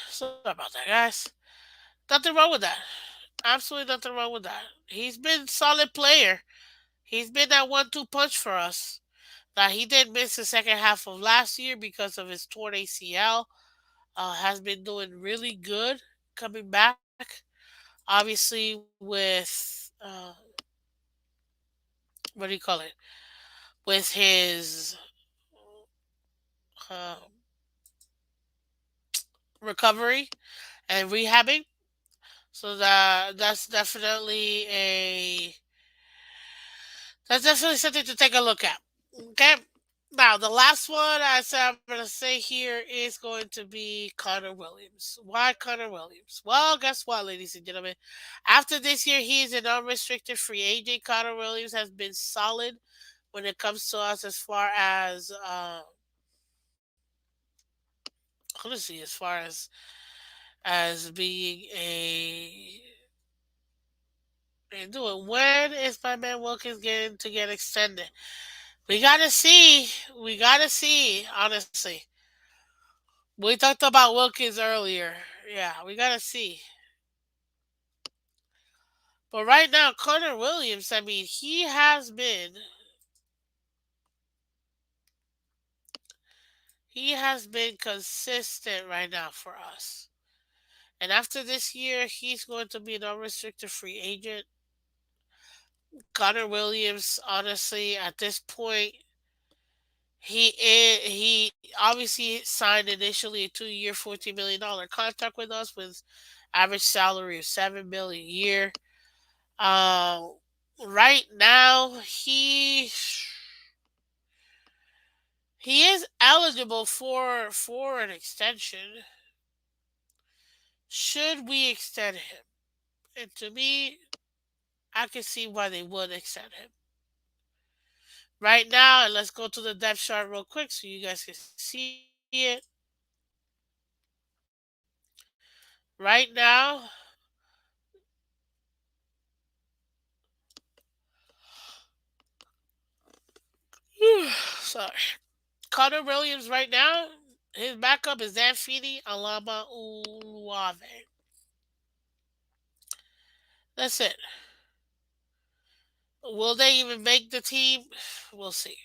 Sorry about that, guys. Nothing wrong with that. Absolutely nothing wrong with that. He's been solid player. He's been that one-two punch for us. Now he did miss the second half of last year because of his torn ACL. Has been doing really good coming back. Obviously, with what do you call it? With his uh, recovery and rehabbing. So that's definitely something to take a look at. Okay. Now the last one I said I'm gonna say here is going to be Connor Williams. Why Connor Williams? Well, guess what, ladies and gentlemen? After this year, he is an unrestricted free agent. Connor Williams has been solid when it comes to us as far as honestly, as far as being a doing. When is my man Wilkins getting to get extended? We gotta see. We gotta see. Honestly, we talked about Wilkins earlier. Yeah, we gotta see. But right now, Connor Williams. I mean, he has been consistent right now for us. And after this year, he's going to be an unrestricted free agent. Connor Williams, honestly, at this point, he obviously signed initially a 2 year, $14 million contract with us with average salary of 7 million a year. Uh, right now, he is eligible for an extension. Should we extend him? And to me, I can see why they would extend him. Right now, and let's go to the depth chart real quick so you guys can see it. Right now, sorry. Connor Williams right now, his backup is Zanfini Alama Uluave. That's it. Will they even make the team? We'll see.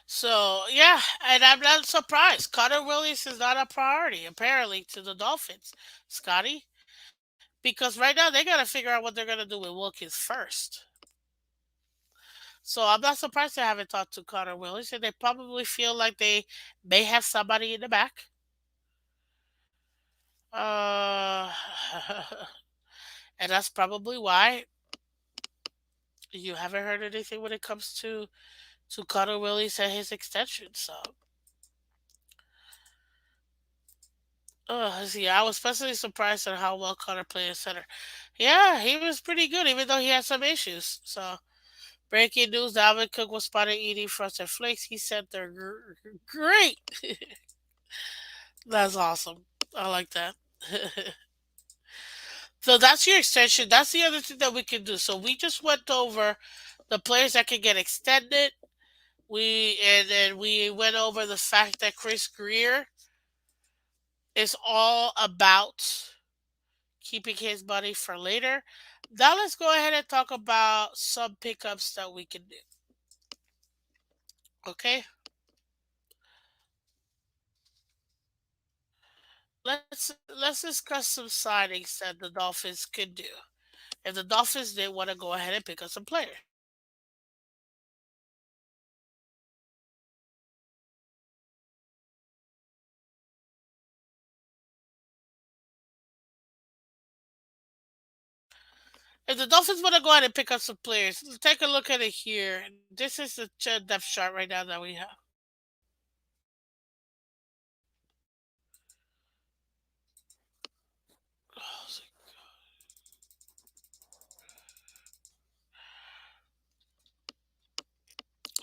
So yeah, and I'm not surprised. Connor Williams is not a priority apparently to the Dolphins, Scotty, because right now they got to figure out what they're gonna do with Wilkins first. So I'm not surprised they haven't talked to Connor Williams, and they probably feel like they may have somebody in the back. Uh, and that's probably why you haven't heard anything when it comes to Connor Williams and his extension. So, see, I was especially surprised at how well Connor played at center. Yeah, he was pretty good, even though he had some issues. So, breaking news: Dalvin Cook was spotted eating frosted flakes. He said they're great. That's awesome. I like that. So that's your extension. That's the other thing that we can do. So we just went over the players that can get extended. And then we went over the fact that Chris Greer is all about keeping his money for later. Now let's go ahead and talk about some pickups that we can do. Okay, let's discuss some signings that the Dolphins could do. If the Dolphins did want to go ahead and pick up some players. If the Dolphins want to go ahead and pick up some players, take a look at it here. This is the depth chart right now that we have.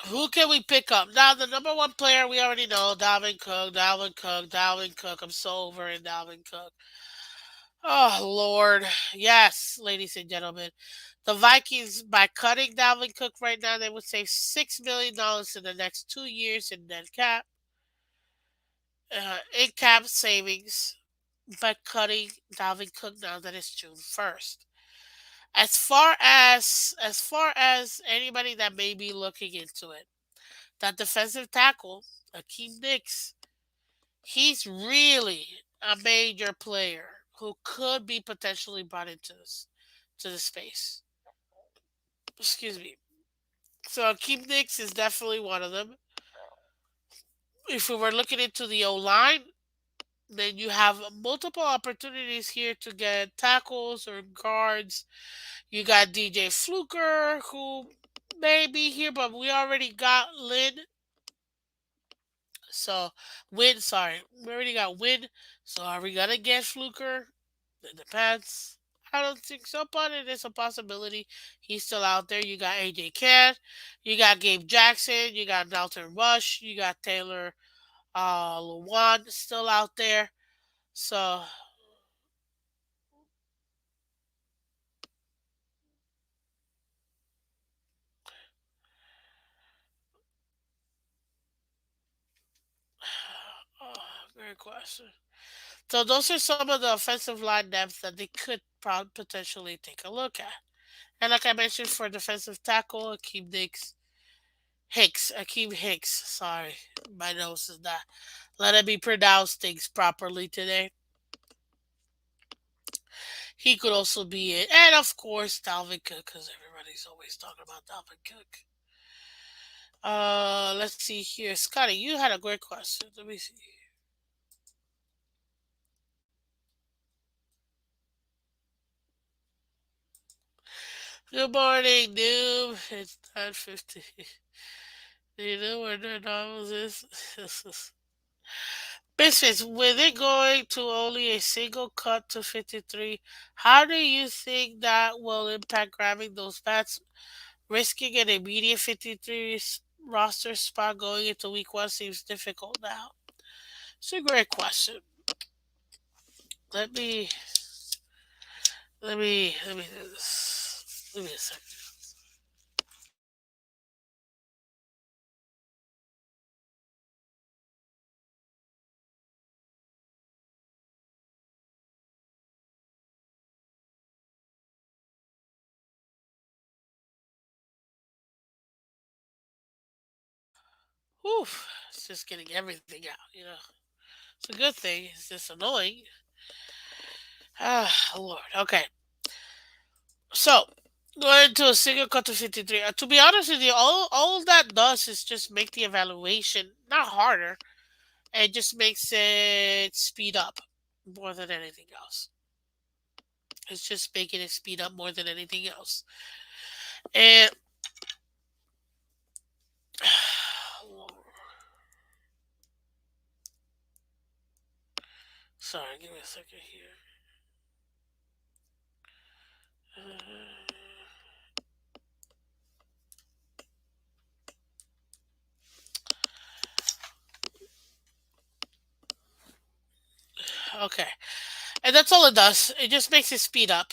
Who can we pick up? Now, the number one player we already know, Dalvin Cook, Dalvin Cook, Dalvin Cook. I'm so over in Dalvin Cook. Oh, Lord. Yes, ladies and gentlemen. The Vikings, by cutting Dalvin Cook right now, they would save $6 million in the next 2 years in net cap, in cap savings by cutting Dalvin Cook now that it's June 1st. As far as anybody that may be looking into it, that defensive tackle, Akeem Nicks, he's really a major player who could be potentially brought into this to the space. Excuse me. So Akeem Nicks is definitely one of them. If we were looking into the O line, then you have multiple opportunities here to get tackles or guards. You got DJ Fluker, who may be here, but we already got Lynn. So, Win, sorry. We already got Win. So, are we going to get Fluker? It depends. I don't think so, but it is a possibility. He's still out there. You got AJ Cann. You got Gabe Jackson. You got Dalton Rush. You got Taylor Lewan still out there. So, oh, great question. So those are some of the offensive line depth that they could potentially take a look at. And like I mentioned, for defensive tackle, Akeem Hicks. Sorry, my nose is not. Let it be pronounced things properly today. He could also be it, and of course Dalvin Cook, because everybody's always talking about Dalvin Cook. Let's see here, Scotty. You had a great question. Let me see. Good morning, noob. It's 9:50. Do you know where their novels is? Misfits, with it going to only a single cut to 53, how do you think that will impact grabbing those bats? Risking an immediate 53 roster spot going into week one seems difficult now. It's a great question. Let me, let me do this. Give me a second. Whew, it's just getting everything out. It's a good thing. It's just annoying. Ah, Lord. Okay. So, going to a single cut to 53. To be honest with you, all that does is just make the evaluation not harder. It just makes it speed up more than anything else. It's just making it speed up more than anything else. And sorry, give me a second here. Okay, and that's all it does. It just makes it speed up.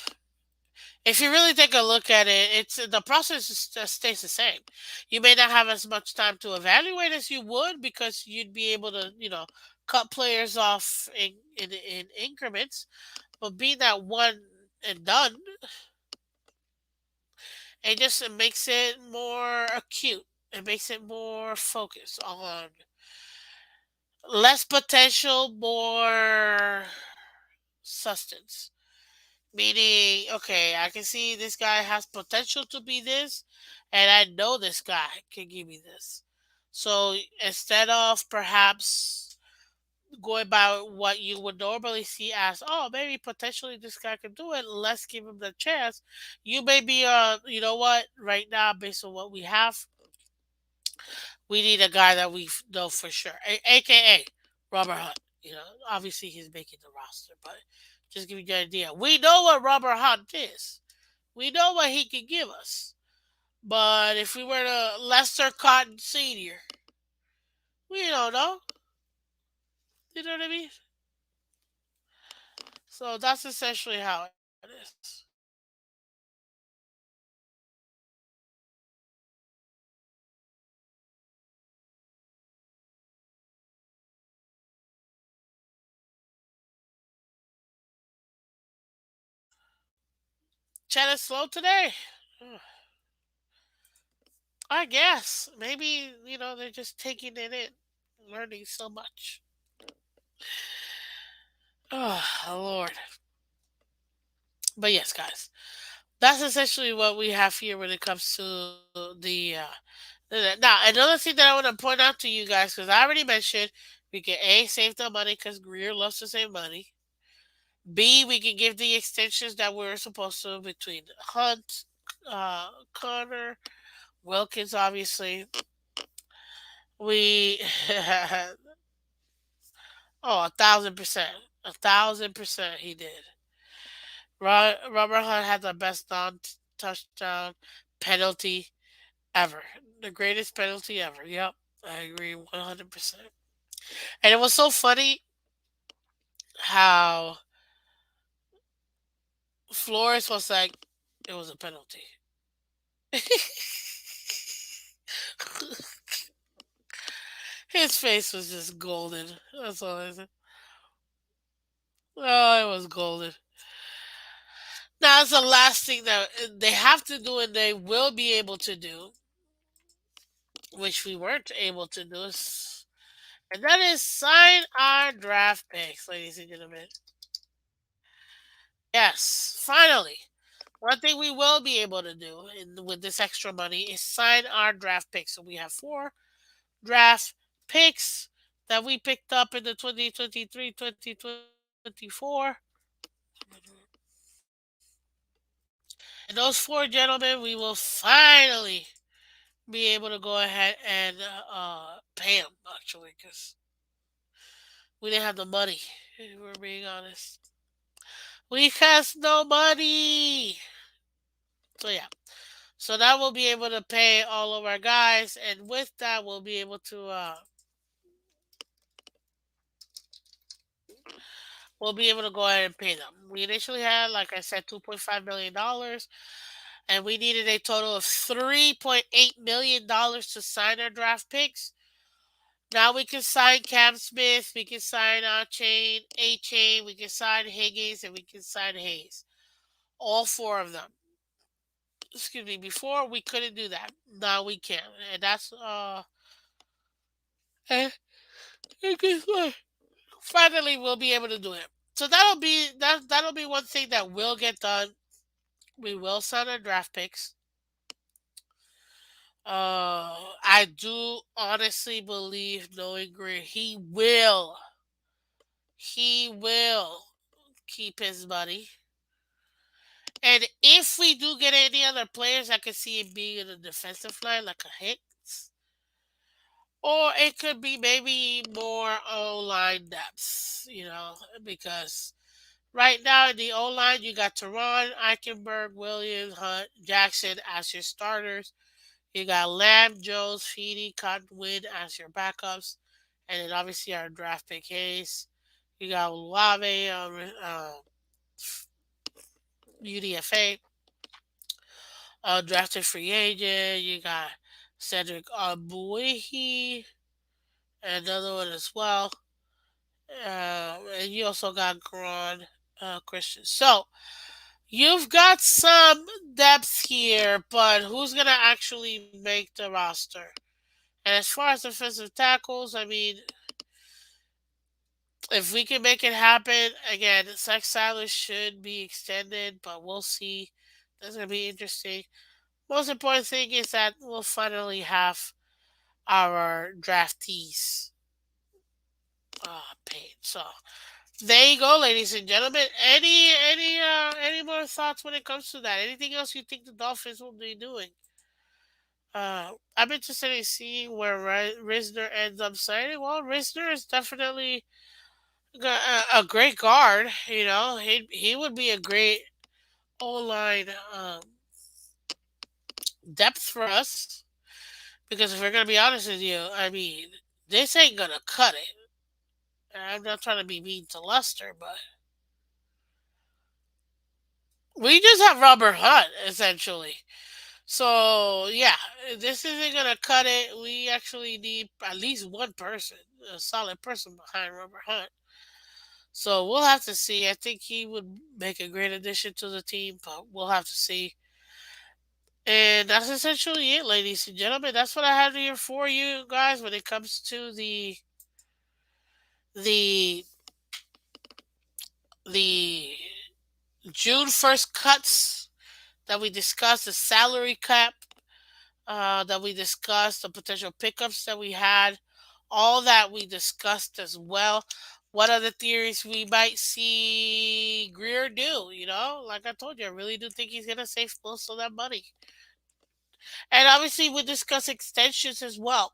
If you really take a look at it, it's the process just stays the same. You may not have as much time to evaluate as you would because you'd be able to, cut players off in increments. But being that one and done, it makes it more acute. It makes it more focused on less potential, more substance. Meaning, okay, I can see this guy has potential to be this, and I know this guy can give me this. So instead of perhaps going by what you would normally see as, oh, maybe potentially this guy could do it. Let's give him the chance. You may be, you know what? Right now, based on what we have, we need a guy that we know for sure, aka Robert Hunt. You know, obviously he's making the roster, but just give you an idea. We know what Robert Hunt is. We know what he can give us. But if we were to Lester Cotton Senior, we don't know. You know what I mean? So that's essentially how it is. Chat is slow today. I guess maybe they're just taking it in, learning so much. Oh Lord! But yes, guys, that's essentially what we have here when it comes to now, another thing that I want to point out to you guys, because I already mentioned, we can A, save the money because Greer loves to save money. B, we can give the extensions that we're supposed to between Hunt, Connor, Wilkins, obviously. We, oh, 1,000%. 1,000% he did. Robert Hunt had the best non touchdown penalty ever. The greatest penalty ever. Yep. I agree 100%. And it was so funny how Flores was like, it was a penalty. His face was just golden. That's all I said. Oh, it was golden. Now, that's the last thing that they have to do and they will be able to do, which we weren't able to do, and that is sign our draft picks, ladies and gentlemen. Yes, finally. One thing we will be able to do with this extra money is sign our draft picks. So we have four draft picks that we picked up in the 2023-2024. And those four gentlemen, we will finally be able to go ahead and pay them, actually, because we didn't have the money. If we're being honest. We has no money. So, yeah. So that we'll be able to pay all of our guys, and with that, we'll be able to go ahead and pay them. We initially had, like I said, $2.5 million, and we needed a total of $3.8 million to sign our draft picks. Now we can sign Cam Smith, we can sign A Chain, we can sign Higgins, and we can sign Hayes. All four of them. Excuse me. Before we couldn't do that. Now we can, and that's and guess what? Finally we'll be able to do it. So that'll be one thing that will get done. We will sign our draft picks. I do honestly believe, knowing Greer, he will keep his money. And if we do get any other players, I could see him being in the defensive line, like a Hicks. Or it could be maybe more O line depth, because right now in the O line, you got Teron, Eichenberg, Williams, Hunt, Jackson as your starters. You got Lamb, Jones, Feedy, Cottonwood as your backups. And then obviously our draft pick Hayes. You got Olave, UDFA, drafted free agent. You got Cedric Abuihi, another one as well. And you also got Garon Christian. So you've got some depth here, but who's gonna actually make the roster? And as far as defensive tackles, I mean, if we can make it happen, again, Zach Silas should be extended, but we'll see. That's gonna be interesting. Most important thing is that we'll finally have our draftees pain. So there you go, ladies and gentlemen. Any more thoughts when it comes to that? Anything else you think the Dolphins will be doing? I'm interested in seeing where Risner ends up signing. Well, Risner is definitely a great guard. You know, he would be a great O line depth for us. Because if we're gonna be honest with you, I mean, this ain't gonna cut it. I'm not trying to be mean to Lester, but we just have Robert Hunt essentially. So yeah, this isn't gonna cut it. We actually need at least one person, a solid person behind Robert Hunt. So we'll have to see. I think he would make a great addition to the team, but we'll have to see. And that's essentially it, ladies and gentlemen. That's what I have here for you guys when it comes to the the June 1st cuts that we discussed, the salary cap that we discussed, the potential pickups that we had, all that we discussed as well. What are the theories we might see Greer do? You know, like I told you, I really do think he's gonna save most of that money. And obviously, we discuss extensions as well.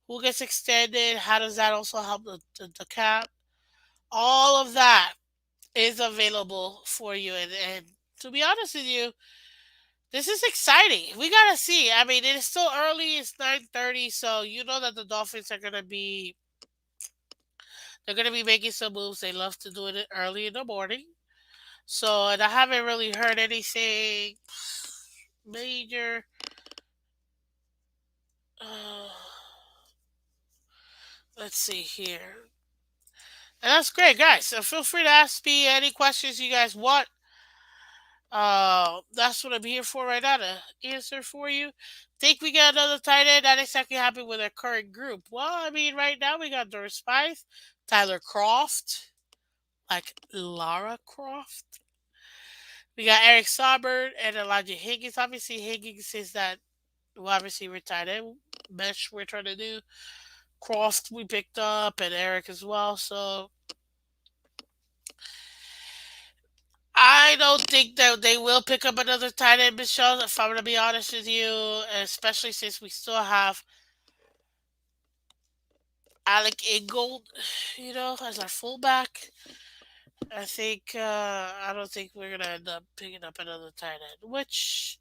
Who gets extended? How does that also help the cap? All of that is available for you. And to be honest with you, this is exciting. We gotta see. I mean, it is still early. It's 9:30, so you know that the Dolphins are gonna be they're gonna be making some moves. They love to do it early in the morning. So, and I haven't really heard anything major. Uh, let's see here. And that's great, guys. So feel free to ask me any questions you guys want. That's what I'm here for right now to answer for you. Think we got another tight end? Not exactly happy with our current group. Well, I mean, right now we got Doris Spice, Tyler Croft, like Lara Croft. We got Eric Saubert and Elijah Higgins. Obviously, Higgins is that wide receiver tight end mesh we're trying to do. Croft we picked up and Eric as well. So I don't think that they will pick up another tight end, Michelle, if I'm going to be honest with you, especially since we still have Alec Ingold, you know, as our fullback. I don't think we're going to end up picking up another tight end, which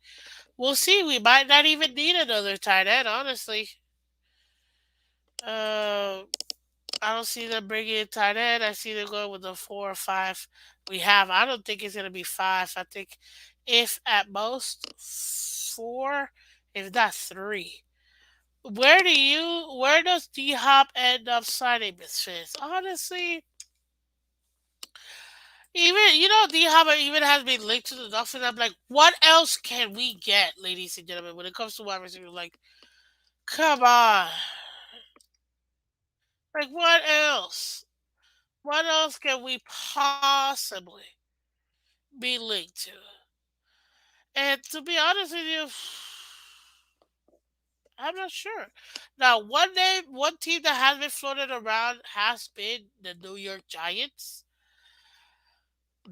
we'll see. We might not even need another tight end, honestly. Uh, I don't see them bringing in tight end. I see them going with the 4 or 5 we have. I don't think it's going to be 5. I think if at most 4, if not 3. Where does D Hop end up signing, Miss Fizz? Honestly, even D Hop even has been linked to the Dolphins. I'm like, what else can we get, ladies and gentlemen, when it comes to wide receiver? Like, come on, like what else? What else can we possibly be linked to? And to be honest with you, I'm not sure. Now, one team that has been floated around has been the New York Giants.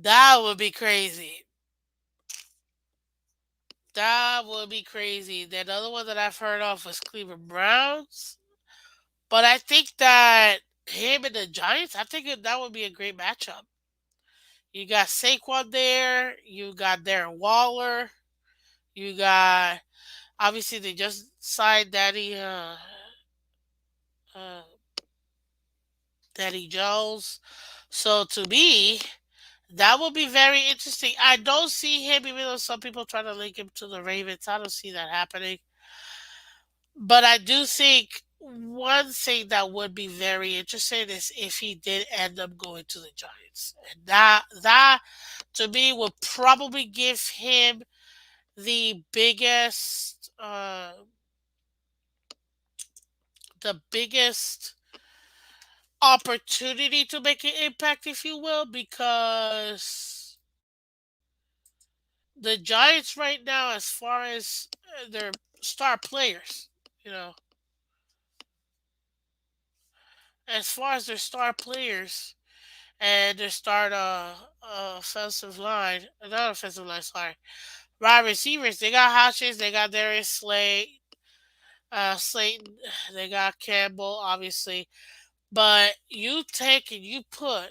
That would be crazy. That would be crazy. The other one that I've heard of was Cleveland Browns. But I think that him and the Giants, I think that would be a great matchup. You got Saquon there. You got Darren Waller. You got obviously they just signed uh, Daddy Jones. So to me, that would be very interesting. I don't see him, even though some people try to link him to the Ravens. I don't see that happening. But I do think one thing that would be very interesting is if he did end up going to the Giants. And that to me would probably give him the biggest opportunity to make an impact, if you will, because the Giants right now, as far as their star players, you know, as far as their star players and their start offensive line, not offensive line, sorry, wide receivers. They got Hodgins, they got Darius Slayton, they got Campbell, obviously. But you take and you put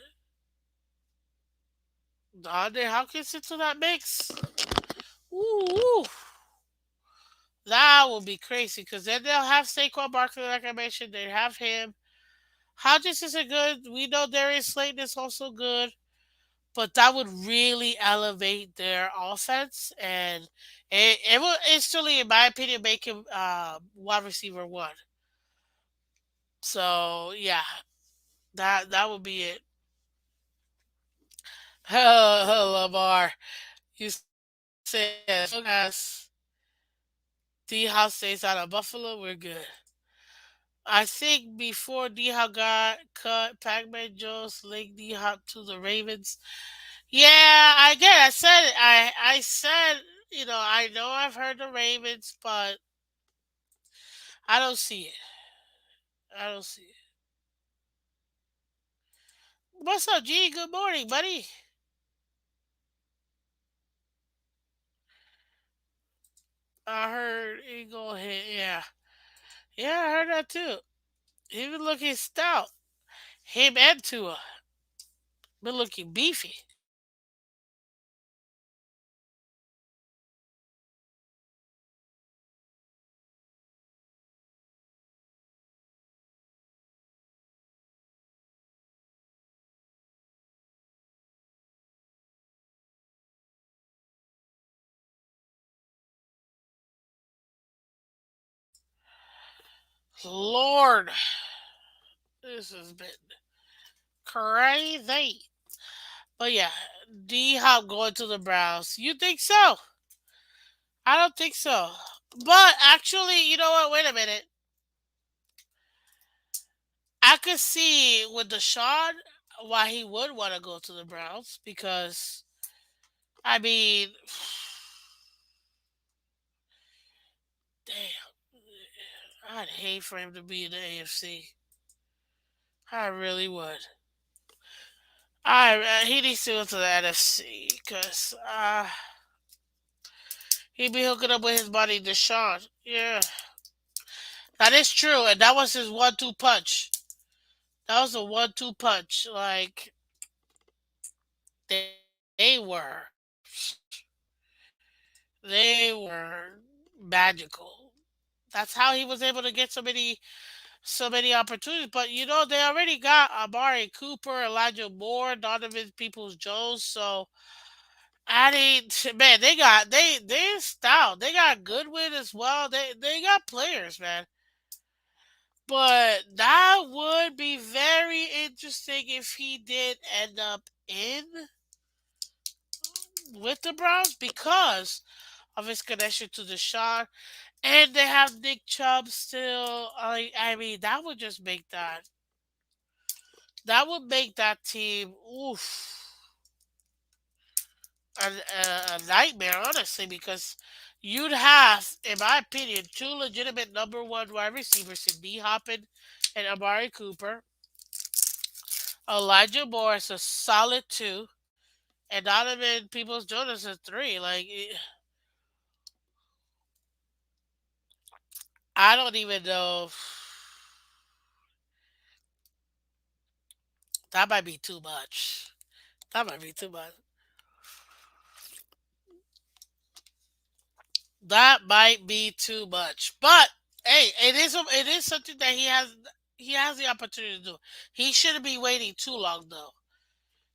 DeAndre Hopkins into that mix. Ooh, that would be crazy because then they'll have Saquon Barkley, like I mentioned. They have him. Hodges isn't good. We know Darius Slayton is also good, but that would really elevate their offense, and it will instantly, in my opinion, make him wide receiver one. So yeah, that would be it. Lamar, you said as long as D Hop stays out of Buffalo, we're good. I think before D Hop got cut, Pac-Man Jones linked D Hop to the Ravens. Yeah, I get. I said it. I said, I know I've heard the Ravens, but I don't see it. I don't see it. What's up, G? Good morning, buddy. I heard Eagle hit. Yeah, yeah, I heard that too. He been looking stout. Him and Tua been looking beefy. Lord, this has been crazy. But yeah, D Hop going to the Browns. You think so? I don't think so. But actually, you know what? Wait a minute. I could see with Deshaun why he would want to go to the Browns because I mean, damn, I'd hate for him to be in the AFC. I really would. He needs to go to the NFC because he'd be hooking up with his buddy Deshaun. Yeah, that is true, and that was his one-two punch. That was a one-two punch. Like they were, they were magical. That's how he was able to get so many opportunities. But they already got Amari Cooper, Elijah Moore, Donovan Peoples Jones. So adding man, they style. They got Goodwin as well. They got players, man. But that would be very interesting if he did end up in with the Browns because of his connection to Deshaun. And they have Nick Chubb still. I mean, that would make that team a nightmare, honestly, because you'd have, in my opinion, two legitimate number one wide receivers in D Hoppin and Amari Cooper. Elijah Moore is a solid two, and Donovan Peoples Jonas is three. Like, I don't even know. That might be too much. That might be too much. That might be too much. But hey, it is something that he has the opportunity to do. He shouldn't be waiting too long though,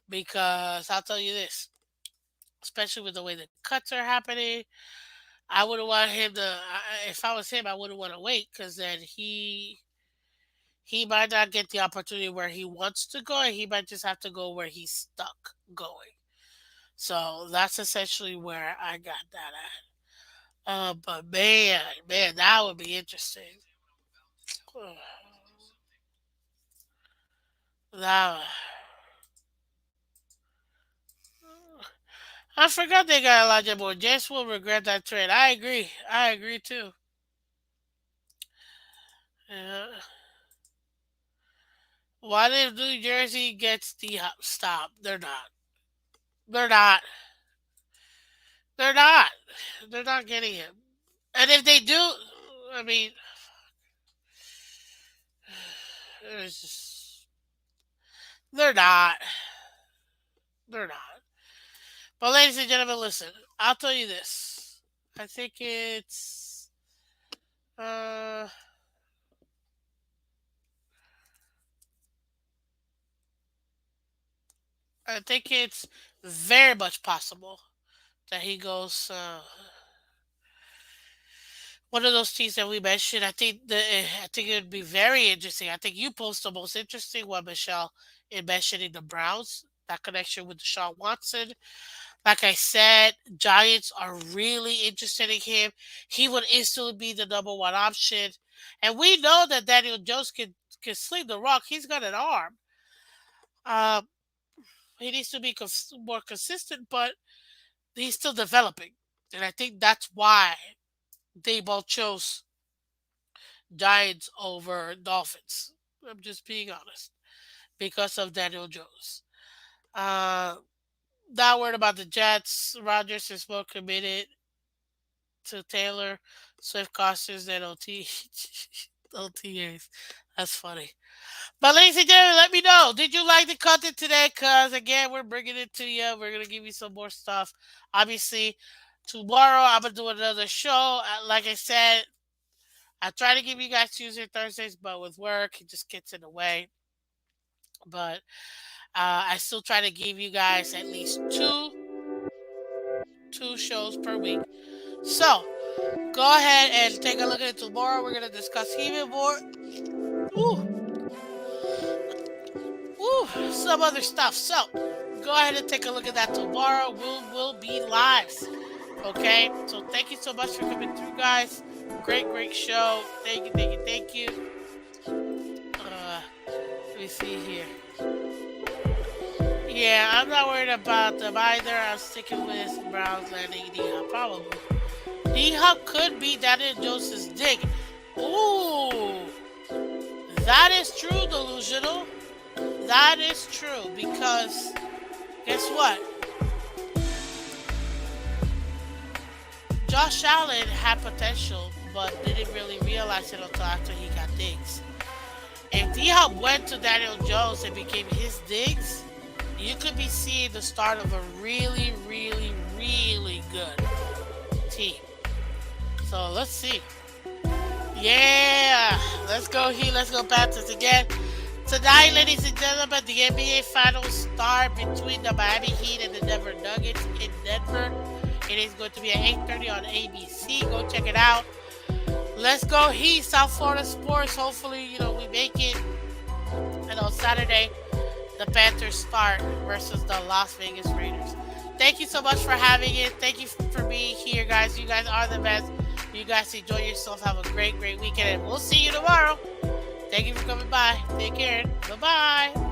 because I'll tell you this, especially with the way the cuts are happening, I wouldn't want him to. If I was him, I wouldn't want to wait because then he might not get the opportunity where he wants to go, and he might just have to go where he's stuck going. So that's essentially where I got that at. But man, that would be interesting. That I forgot they got Elijah Moore. Jess will regret that trade. I agree. I agree too. Yeah. What if New Jersey gets the stop? They're not. They're not. They're not. They're not getting him. And if they do, I mean, it's just, they're not. They're not. But ladies and gentlemen, listen. I'll tell you this. I think it's. Uh, I think it's very much possible that he goes. One of those teams that we mentioned. I think it would be very interesting. I think you posed the most interesting one, Michelle, in mentioning the Browns. That connection with Deshaun Watson. Like I said, Giants are really interested in him. He would instantly be the number one option. And we know that Daniel Jones can sling the rock. He's got an arm. Um, he needs to be more consistent, but he's still developing. And I think that's why they both chose Giants over Dolphins. I'm just being honest because of Daniel Jones. Uh, Not worried about the Jets. Rodgers is more committed to Taylor Swift costumes than OTAs. That's funny. But ladies and gentlemen, let me know. Did you like the content today? Because again, we're bringing it to you. We're gonna give you some more stuff. Obviously, tomorrow I'm gonna do another show. Like I said, I try to give you guys Tuesday, Thursdays, but with work, it just gets in the way. But I still try to give you guys at least two shows per week. So go ahead and take a look at it tomorrow. We're gonna discuss even more. Ooh, some other stuff. So go ahead and take a look at that tomorrow. We'll be live. Okay. So thank you so much for coming through, guys. Great show. Thank you, thank you, thank you. Let me see here. Yeah, I'm not worried about them either. I'm sticking with Browns landing D Hop probably. D Hop could be Daniel Jones's dig. Ooh, that is true, delusional. That is true because guess what? Josh Allen had potential, but didn't really realize it until after he got digs. If D Hop went to Daniel Jones and became his digs, you could be seeing the start of a really good team. So let's see. Yeah, let's go Heat, let's go Panthers again. Tonight, ladies and gentlemen, the NBA Finals start between the Miami Heat and the Denver Nuggets in Denver. It is going to be at 8:30 on ABC. Go check it out. Let's go Heat, South Florida Sports. Hopefully, we make it. And on Saturday, the Panthers start versus the Las Vegas Raiders. Thank you so much for having it. Thank you for being here, guys. You guys are the best. You guys enjoy yourself. Have a great weekend. And we'll see you tomorrow. Thank you for coming by. Take care. Bye-bye.